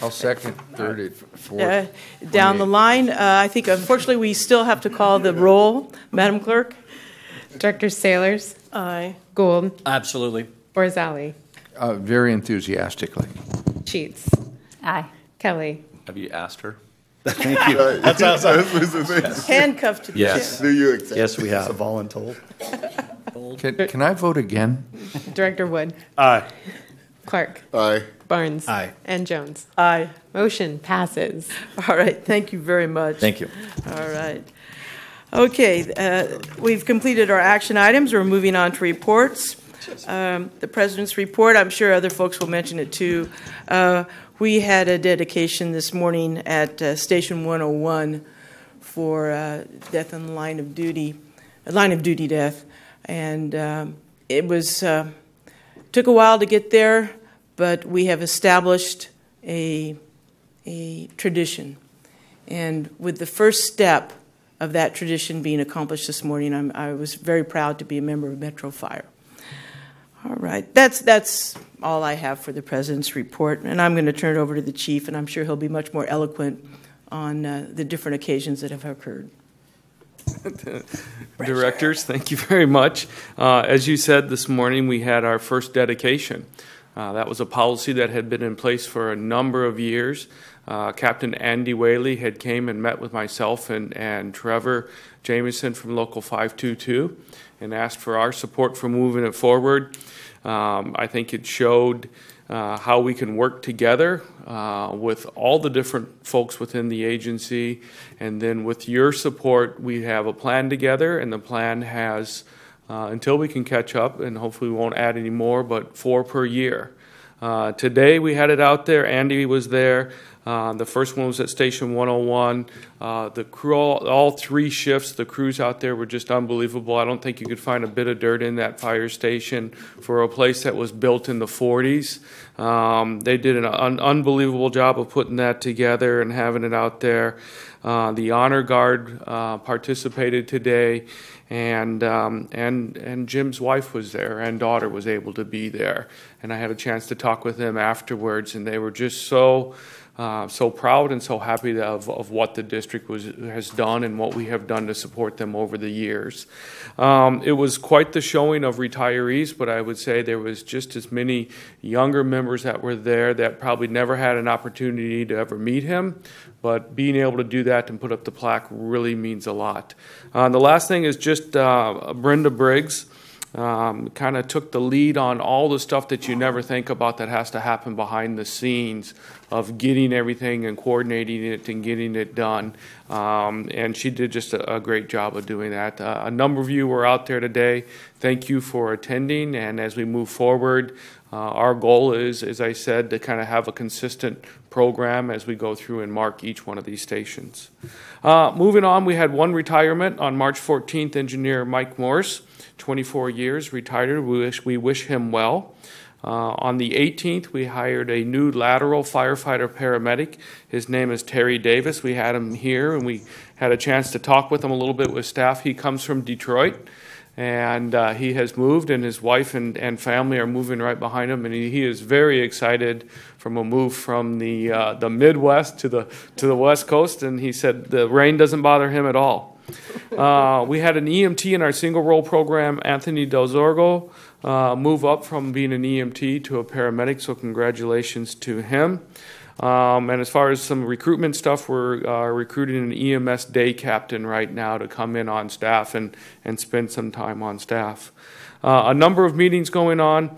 [SPEAKER 12] I'll second, third, and fourth.
[SPEAKER 1] Down the line, I think unfortunately we still have to call the roll. Madam Clerk?
[SPEAKER 3] Director Sailors.
[SPEAKER 17] Aye.
[SPEAKER 3] Gould.
[SPEAKER 5] Absolutely.
[SPEAKER 3] Borzali.
[SPEAKER 12] Very enthusiastically.
[SPEAKER 3] Sheets.
[SPEAKER 19] Aye.
[SPEAKER 3] Kelly.
[SPEAKER 7] Have you asked her?
[SPEAKER 2] Thank you.
[SPEAKER 4] That's outside.
[SPEAKER 1] Handcuffed to the
[SPEAKER 18] Yes.
[SPEAKER 4] Do you accept?
[SPEAKER 18] Yes, we have.
[SPEAKER 2] It's a voluntold.
[SPEAKER 12] Can I vote again?
[SPEAKER 3] Director Wood.
[SPEAKER 14] Aye.
[SPEAKER 3] Clark.
[SPEAKER 4] Aye.
[SPEAKER 3] Barnes.
[SPEAKER 2] Aye.
[SPEAKER 3] And Jones.
[SPEAKER 1] Aye.
[SPEAKER 3] Motion passes.
[SPEAKER 1] All right. Thank you very much.
[SPEAKER 18] Thank you.
[SPEAKER 1] All right. Okay. We've completed our action items. We're moving on to reports. The President's report, I'm sure other folks will mention it too. We had a dedication this morning at Station 101 for death in the line of duty death. And it was took a while to get there, but we have established a tradition. And with the first step of that tradition being accomplished this morning, I was very proud to be a member of Metro Fire. All right, that's all I have for the President's report, and I'm going to turn it over to the Chief, and I'm sure he'll be much more eloquent on the different occasions that have occurred.
[SPEAKER 16] Directors, thank you very much. As you said this morning, we had our first dedication. That was a policy that had been in place for a number of years. Captain Andy Whaley had came and met with myself and Trevor Jameson from Local 522 and asked for our support for moving it forward. I think it showed how we can work together with all the different folks within the agency. And then with your support, we have a plan together, and the plan has, until we can catch up, and hopefully we won't add any more, but 4 per year. Today we had it out there. Andy was there. The first one was at Station 101. The crew, all 3 shifts, the crews out there were just unbelievable. I don't think you could find a bit of dirt in that fire station for a place that was built in the 40s. They did an unbelievable job of putting that together and having it out there. The Honor Guard participated today, and Jim's wife was there and daughter was able to be there. And I had a chance to talk with them afterwards, and they were just so proud and so happy of what the district has done and what we have done to support them over the years. It was quite the showing of retirees, but I would say there was just as many younger members that were there that probably never had an opportunity to ever meet him, but being able to do that and put up the plaque really means a lot. The last thing is just Brenda Briggs. Kind of took the lead on all the stuff that you never think about that has to happen behind the scenes of getting everything and coordinating it and getting it done. And she did just a great job of doing that. A number of you were out there today. Thank you for attending. And as we move forward, our goal is, as I said, to kind of have a consistent program as we go through and mark each one of these stations. Moving on, we had one retirement on March 14th, Engineer Mike Morse. 24 years, retired. We wish him well. On the 18th, we hired a new lateral firefighter paramedic. His name is Terry Davis. We had him here, and we had a chance to talk with him a little bit with staff. He comes from Detroit, and he has moved, and his wife and family are moving right behind him, and he is very excited from a move from the Midwest to the West Coast, and he said the rain doesn't bother him at all. We had an EMT in our single role program, Anthony Del Zorgo, move up from being an EMT to a paramedic, so congratulations to him. And as far as some recruitment stuff, we're recruiting an EMS day captain right now to come in on staff and spend some time on staff. A number of meetings going on.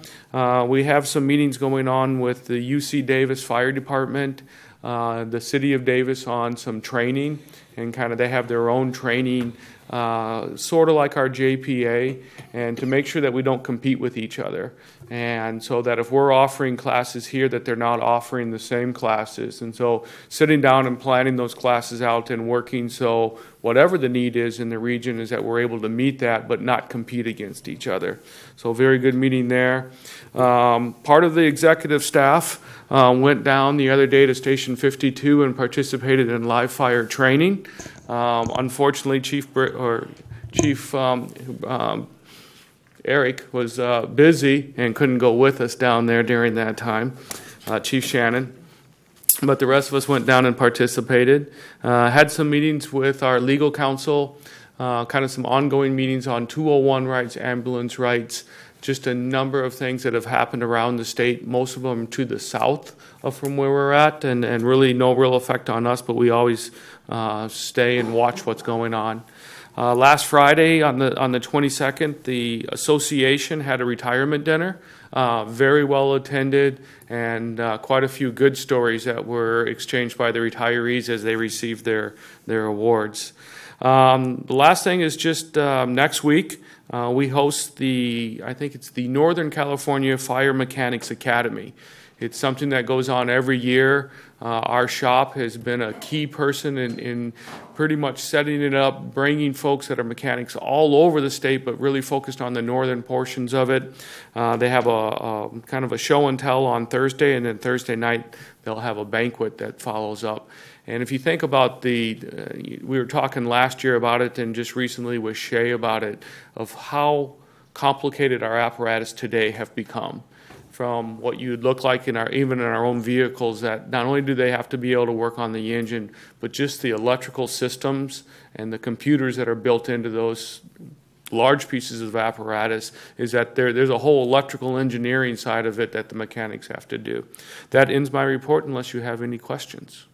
[SPEAKER 16] We have some meetings going on with the UC Davis Fire Department, the City of Davis on some training and kind of they have their own training, sort of like our JPA, and to make sure that we don't compete with each other. And so that if we're offering classes here, that they're not offering the same classes. And so sitting down and planning those classes out and working so whatever the need is in the region is that we're able to meet that but not compete against each other. So very good meeting there. Part of the executive staff went down the other day to Station 52 and participated in live fire training. Unfortunately, Chief Eric was busy and couldn't go with us down there during that time, Chief Shannon. But the rest of us went down and participated. Had some meetings with our legal counsel, kind of some ongoing meetings on 201 rights, ambulance rights, just a number of things that have happened around the state, most of them to the south of from where we're at, and really no real effect on us, but we always stay and watch what's going on. Last Friday on the 22nd, the association had a retirement dinner, very well attended, and quite a few good stories that were exchanged by the retirees as they received their awards. The last thing is just next week, we host I think it's the Northern California Fire Mechanics Academy. It's something that goes on every year. Our shop has been a key person in pretty much setting it up, bringing folks that are mechanics all over the state, but really focused on the northern portions of it. They have a kind of a show and tell on Thursday, and then Thursday night they'll have a banquet that follows up. And if you think about we were talking last year about it and just recently with Shay about it, of how complicated our apparatus today have become. From what you'd look like even in our own vehicles, that not only do they have to be able to work on the engine, but just the electrical systems and the computers that are built into those large pieces of apparatus, is that there's a whole electrical engineering side of it that the mechanics have to do. That ends my report unless you have any questions.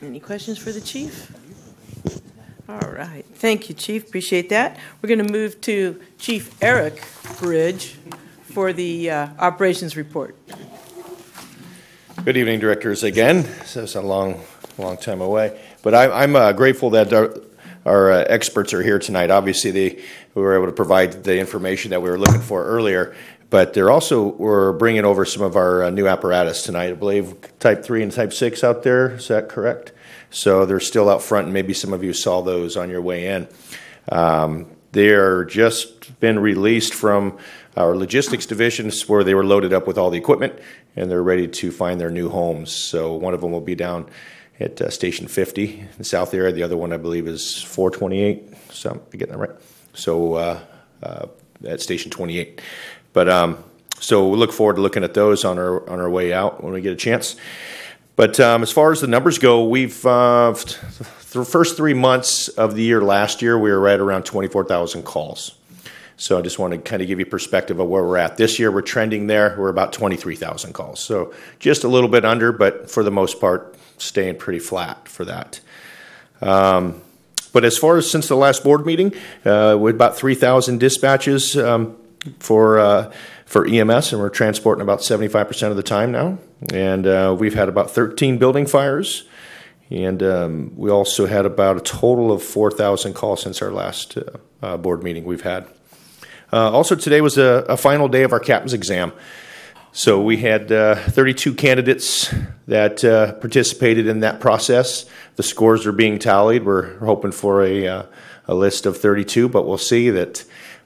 [SPEAKER 1] Any questions for the chief? All right. Thank you, Chief. Appreciate that. We're going to move to Chief Eric Bridge for the operations report.
[SPEAKER 15] Good evening, directors, again. So it's a long time away. But I'm grateful that our experts are here tonight. Obviously, we were able to provide the information that we were looking for earlier, but we're bringing over some of our new apparatus tonight. I believe Type 3 and Type 6 out there. Is that correct? So they're still out front, and maybe some of you saw those on your way in. They're just been released from our logistics divisions where they were loaded up with all the equipment, and they're ready to find their new homes. So one of them will be down at Station 50 in the south area. The other one, I believe, is 428. So I'm getting that right. So at Station 28. But so we look forward to looking at those on our way out when we get a chance. But as far as the numbers go, we've the first 3 months of the year last year, we were right around 24,000 calls. So I just want to kind of give you perspective of where we're at. This year, we're trending there. We're about 23,000 calls. So just a little bit under, but for the most part, staying pretty flat for that. But as far as since the last board meeting, we're about 3,000 dispatches for EMS, and we're transporting about 75% of the time now. And we've had about 13 building fires. And we also had about a total of 4,000 calls since our last board meeting we've had. Also today was a final day of our captain's exam. So we had 32 candidates that participated in that process. The scores are being tallied. We're hoping for a list of 32, but we'll see that.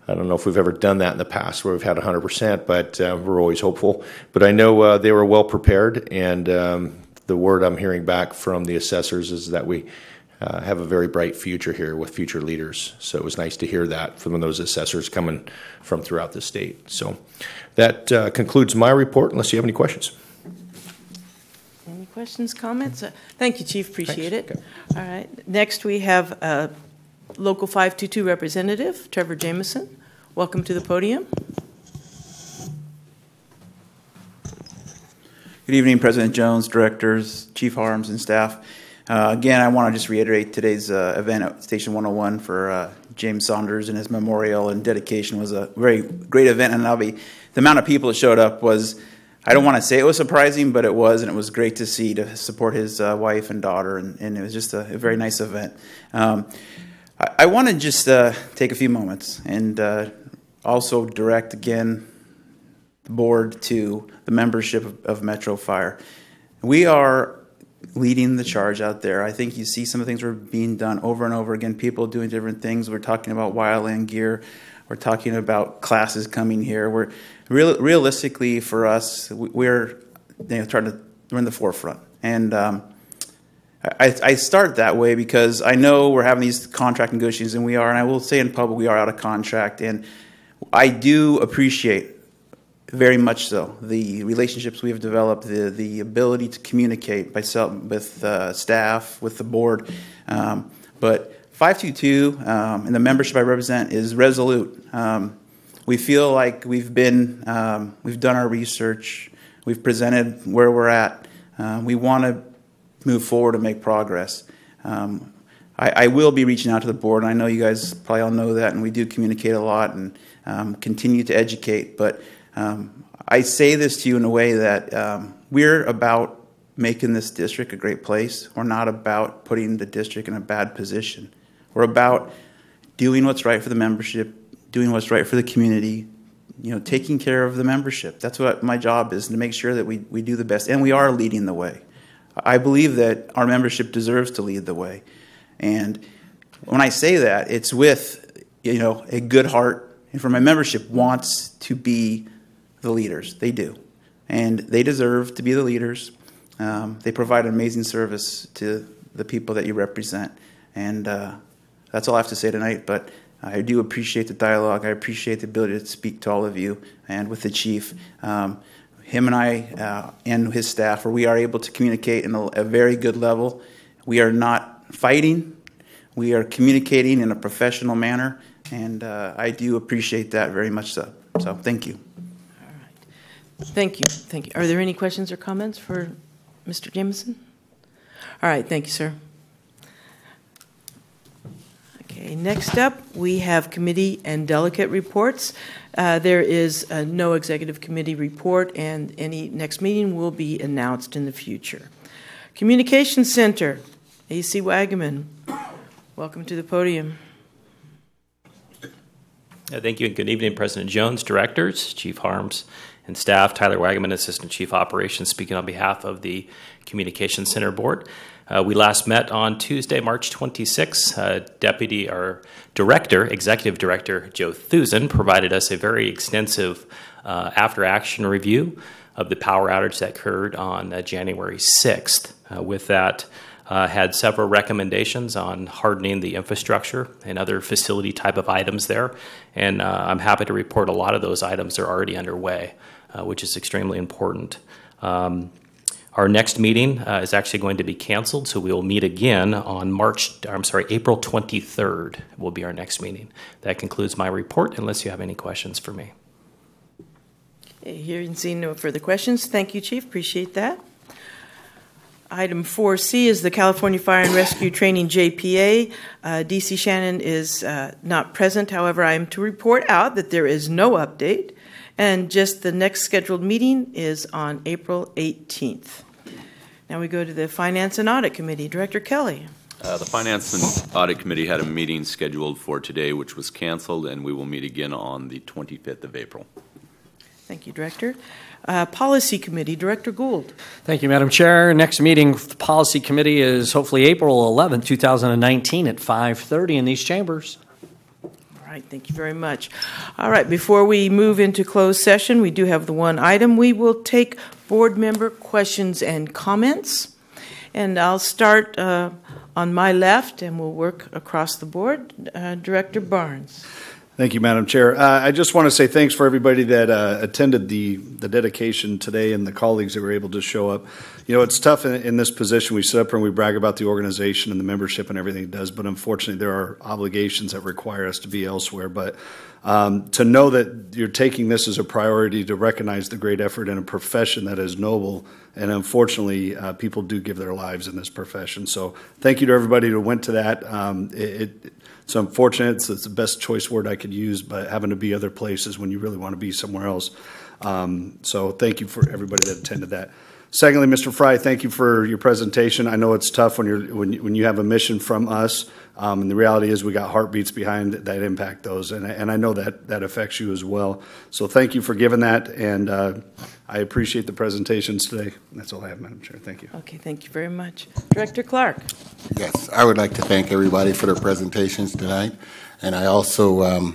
[SPEAKER 15] I don't know if we've ever done that in the past where we've had 100%, but we're always hopeful. But I know they were well prepared, and the word I'm hearing back from the assessors is that we have a very bright future here with future leaders. So it was nice to hear that from those assessors coming from throughout the state. So that concludes my report, unless you have any questions.
[SPEAKER 1] Any questions, comments? Thank you, Chief. Appreciate
[SPEAKER 15] Thanks.
[SPEAKER 1] it. Okay. All right. Next, we have Local 522 Representative Trevor Jameson. Welcome to the podium.
[SPEAKER 19] Good evening, President Jones, directors, Chief Harms, and staff. Again, I want to just reiterate today's event at Station 101 for James Saunders and his memorial and dedication was a very great event, and the amount of people that showed up was, I don't want to say it was surprising, but it was, and it was great to see, to support his wife and daughter, and it was just a very nice event. I want to just take a few moments and also direct again the board to the membership of Metro Fire. We are leading the charge out there. I think you see some of the things that are being done over and over again, people doing different things. We're talking about wildland gear. We're talking about classes coming here. We're realistically, for us, we're we're in the forefront. And I start that way because I know we're having these contract negotiations, and we are, and I will say in public, we are out of contract. And I do appreciate very much so the relationships we have developed, the ability to communicate with staff, with the board. But 522 and the membership I represent is resolute. We feel like we've done our research, we've presented where we're at. We want to move forward and make progress. I will be reaching out to the board, and I know you guys probably all know that, and we do communicate a lot and continue to educate. But I say this to you in a way that we're about making this district a great place. We're not about putting the district in a bad position. We're about doing what's right for the membership, doing what's right for the community, taking care of the membership. That's what my job is, to make sure that we do the best, and we are leading the way. I believe that our membership deserves to lead the way. And when I say that, it's with a good heart, and for my membership wants to be the leaders. They do. And they deserve to be the leaders. They provide an amazing service to the people that you represent. And that's all I have to say tonight, but I do appreciate the dialogue. I appreciate the ability to speak to all of you and with the chief. Him and I and his staff, where we are able to communicate in a very good level. We are not fighting. We are communicating in a professional manner, and I do appreciate that very much so. So thank you.
[SPEAKER 1] All right. Thank you. Thank you. Are there any questions or comments for Mr. Jameson? All right. Thank you, sir. Okay, next up, we have committee and delegate reports. There is no executive committee report, and any next meeting will be announced in the future. Communications Center, A.C. Wagaman, welcome to the podium.
[SPEAKER 20] Thank you, and good evening, President Jones, directors, Chief Harms, and staff. Tyler Wagaman, Assistant Chief Operations, speaking on behalf of the Communications Center Board. We last met on Tuesday, March 26. Executive Director Joe Thusen provided us a very extensive after-action review of the power outage that occurred on January 6th. With that, had several recommendations on hardening the infrastructure and other facility type of items there. And I'm happy to report a lot of those items are already underway, which is extremely important. Our next meeting is actually going to be canceled, so we will meet again on April 23rd will be our next meeting. That concludes my report, unless you have any questions for me.
[SPEAKER 1] Okay, hearing and seeing no further questions. Thank you, Chief. Appreciate that. Item 4C is the California Fire and Rescue Training JPA. DC Shannon is not present. However, I am to report out that there is no update, and just the next scheduled meeting is on April 18th. Now we go to the Finance and Audit Committee. Director Kelly.
[SPEAKER 7] The Finance and Audit Committee had a meeting scheduled for today, which was canceled, and we will meet again on the 25th of April.
[SPEAKER 1] Thank you, Director. Policy Committee, Director Gould.
[SPEAKER 5] Thank you, Madam Chair. Next meeting of the Policy Committee is hopefully April 11th, 2019 at 5:30 in these chambers.
[SPEAKER 1] All right, thank you very much. All right, before we move into closed session, we do have the one item. We will take board member questions and comments. And I'll start on my left, and we'll work across the board. Director Barnes.
[SPEAKER 2] Thank you, Madam Chair. I just want to say thanks for everybody that attended the dedication today and the colleagues that were able to show up. It's tough in this position. We sit up and we brag about the organization and the membership and everything it does, but unfortunately there are obligations that require us to be elsewhere. But to know that you're taking this as a priority, to recognize the great effort in a profession that is noble, and unfortunately people do give their lives in this profession. So thank you to everybody who went to that. It's unfortunate. It's the best choice word I could use, but having to be other places when you really want to be somewhere else. So thank you for everybody that attended that. Secondly, Mr. Fry, thank you for your presentation. I know it's tough when you have a mission from us, and the reality is we got heartbeats behind that impact those, and I know that affects you as well. So thank you for giving that, and I appreciate the presentations today. That's all I have, Madam Chair. Thank you.
[SPEAKER 1] Okay, thank you very much. Director Clark.
[SPEAKER 4] Yes, I would like to thank everybody for their presentations tonight, and I also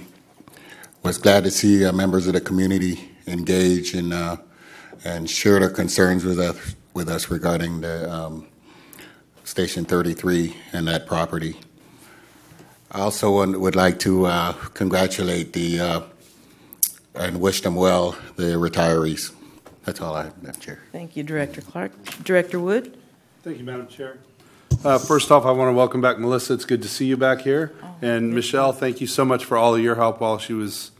[SPEAKER 4] was glad to see members of the community engage and share their concerns with us regarding the Station 33 and that property. I also would like to congratulate and wish them well, the retirees. That's all I have, Madam Chair.
[SPEAKER 1] Thank you, Director Clark. Director Wood.
[SPEAKER 21] Thank you, Madam Chair. First off, I want to welcome back Melissa. It's good to see you back here. And Michelle, thank you so much for all of your help while she was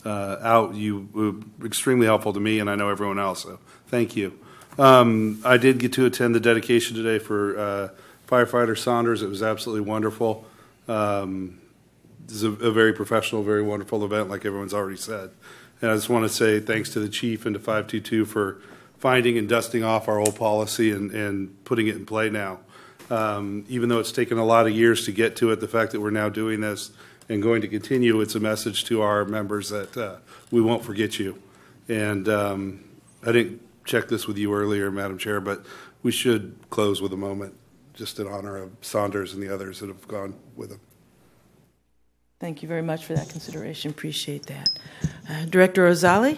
[SPEAKER 21] out. You were extremely helpful to me, and I know everyone else, so thank you. I did get to attend the dedication today for firefighter Saunders. It was absolutely wonderful. This is a very professional, very wonderful event, like everyone's already said. And I just want to say thanks to the chief and to 522 for finding and dusting off our old policy and putting it in play now. Even though it's taken a lot of years to get to it, the fact that we're now doing this and going to continue, it's a message to our members that we won't forget you. And I didn't check this with you earlier, Madam Chair, but we should close with a moment just in honor of Saunders and the others that have gone with him.
[SPEAKER 1] Thank you very much for that consideration. Appreciate that. Director Ozali.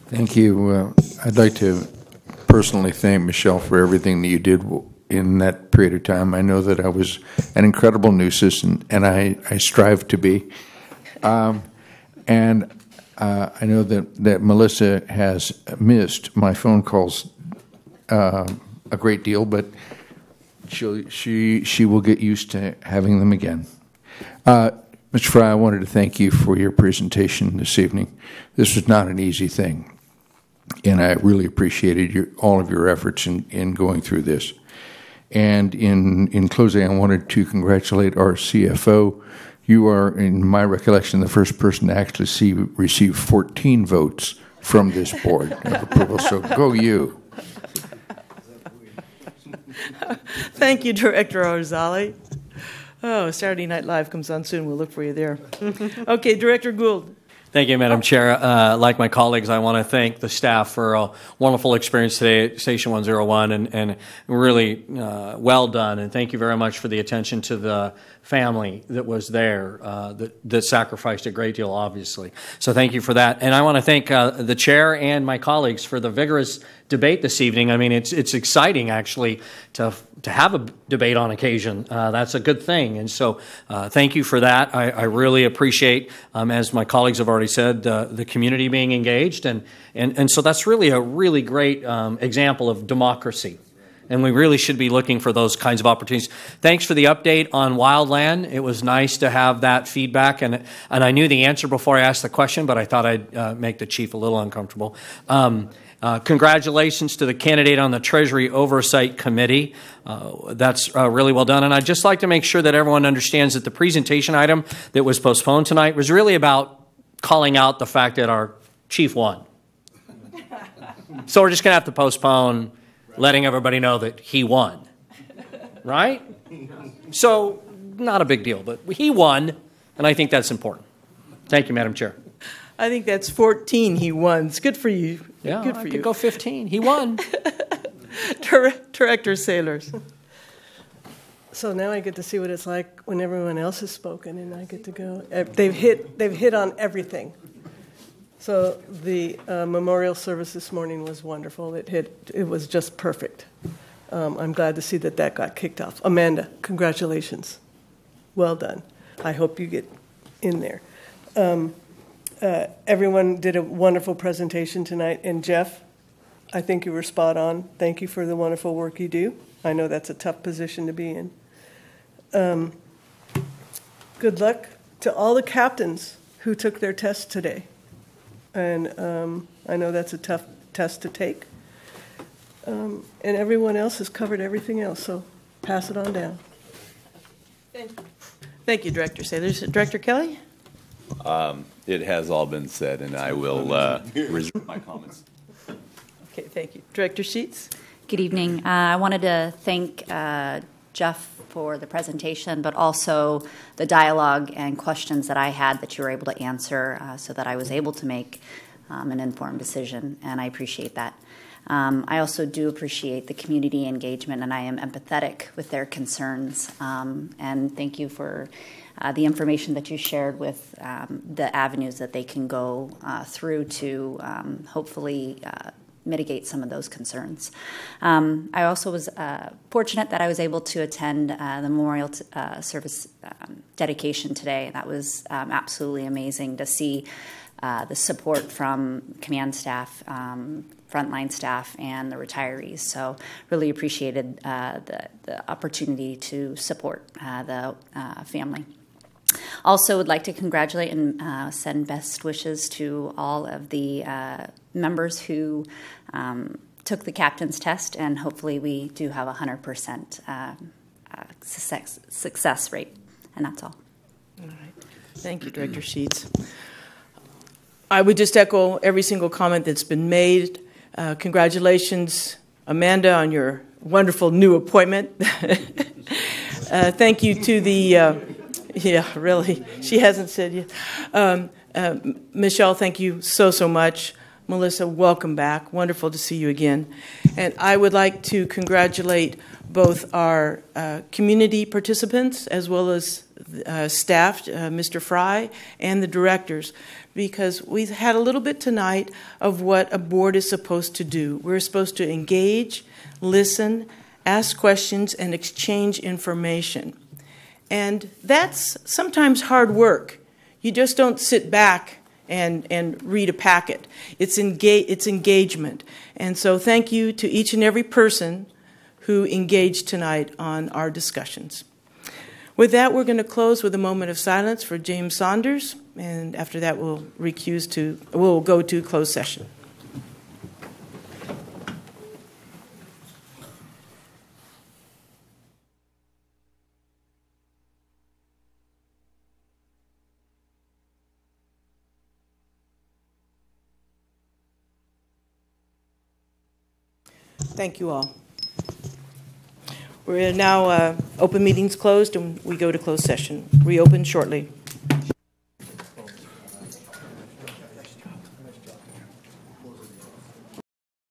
[SPEAKER 12] Thank you. I'd like to personally thank Michelle for everything that you did in that period of time. I know that I was an incredible nuisance, and I strive to be. And I know that Melissa has missed my phone calls a great deal, but she will get used to having them again. Mr. Fry, I wanted to thank you for your presentation this evening. This was not an easy thing, and I really appreciated all of your efforts in going through this. And in closing, I wanted to congratulate our CFO. You are, in my recollection, the first person to actually receive 14 votes from this board of approval. So go you.
[SPEAKER 1] Thank you, Director Ozali. Oh, Saturday Night Live comes on soon. We'll look for you there. Okay, Director Gould.
[SPEAKER 5] Thank you, Madam Chair. Like my colleagues, I want to thank the staff for a wonderful experience today at Station 101 and really well done. And thank you very much for the attention to the family that was there that sacrificed a great deal, obviously. So thank you for that. And I want to thank the chair and my colleagues for the vigorous debate this evening. I mean, it's exciting, actually, to have a debate on occasion. That's a good thing. And so thank you for that. I really appreciate, as my colleagues have already said, the community being engaged. And so that's really a really great example of democracy. And we really should be looking for those kinds of opportunities. Thanks for the update on wildland. It was nice to have that feedback. And I knew the answer before I asked the question, but I thought I'd make the chief a little uncomfortable. Congratulations to the candidate on the Treasury Oversight Committee. That's really well done. And I'd just like to make sure that everyone understands that the presentation item that was postponed tonight was really about calling out the fact that our chief won. So we're just going to have to postpone letting everybody know that he won. Right? So not a big deal, but he won, and I think that's important. Thank you, Madam Chair.
[SPEAKER 1] I think that's 14 he won. It's good for you.
[SPEAKER 5] Yeah,
[SPEAKER 1] good for
[SPEAKER 5] I
[SPEAKER 1] you.
[SPEAKER 5] could go 15. He won.
[SPEAKER 1] Director Sailors.
[SPEAKER 17] So now I get to see what it's like when everyone else has spoken, and I get to go. They've hit on everything. So the memorial service this morning was wonderful. It was just perfect. I'm glad to see that got kicked off. Amanda, congratulations. Well done. I hope you get in there. Everyone did a wonderful presentation tonight. And Jeff, I think you were spot on. Thank you for the wonderful work you do. I know that's a tough position to be in. Good luck to all the captains who took their test today. And I know that's a tough test to take. And everyone else has covered everything else, so pass it on down.
[SPEAKER 1] Thank you, Director Sailors. Director Kelly?
[SPEAKER 7] It has all been said, and I will reserve my comments.
[SPEAKER 1] Okay, thank you. Director Sheets?
[SPEAKER 9] Good evening. I wanted to thank Jeff for the presentation, but also the dialogue and questions that I had that you were able to answer so that I was able to make an informed decision, and I appreciate that. I also do appreciate the community engagement, and I am empathetic with their concerns. And thank you for the information that you shared with the avenues that they can go through to hopefully mitigate some of those concerns. I also was fortunate that I was able to attend the memorial service dedication today. That was absolutely amazing to see the support from command staff, frontline staff, and the retirees. So really appreciated the opportunity to support the family. Also would like to congratulate and send best wishes to all of the members who took the captain's test, and hopefully we do have a 100% success rate. And that's all.
[SPEAKER 1] All right. Thank you, Director Sheets. I would just echo every single comment that's been made. Congratulations, Amanda, on your wonderful new appointment. Thank you to the, yeah, really, she hasn't said yet. Michelle, thank you so much. Melissa, welcome back. Wonderful to see you again. And I would like to congratulate both our community participants as well as staff, Mr. Fry, and the directors, because we've had a little bit tonight of what a board is supposed to do. We're supposed to engage, listen, ask questions, and exchange information. And that's sometimes hard work. You just don't sit back and read a packet. It's engagement. And so thank you to each and every person who engaged tonight on our discussions. With that, we're going to close with a moment of silence for James Saunders, and after that we'll go to closed session. Thank you all. We're now open meetings closed, and we go to closed session. Reopen shortly.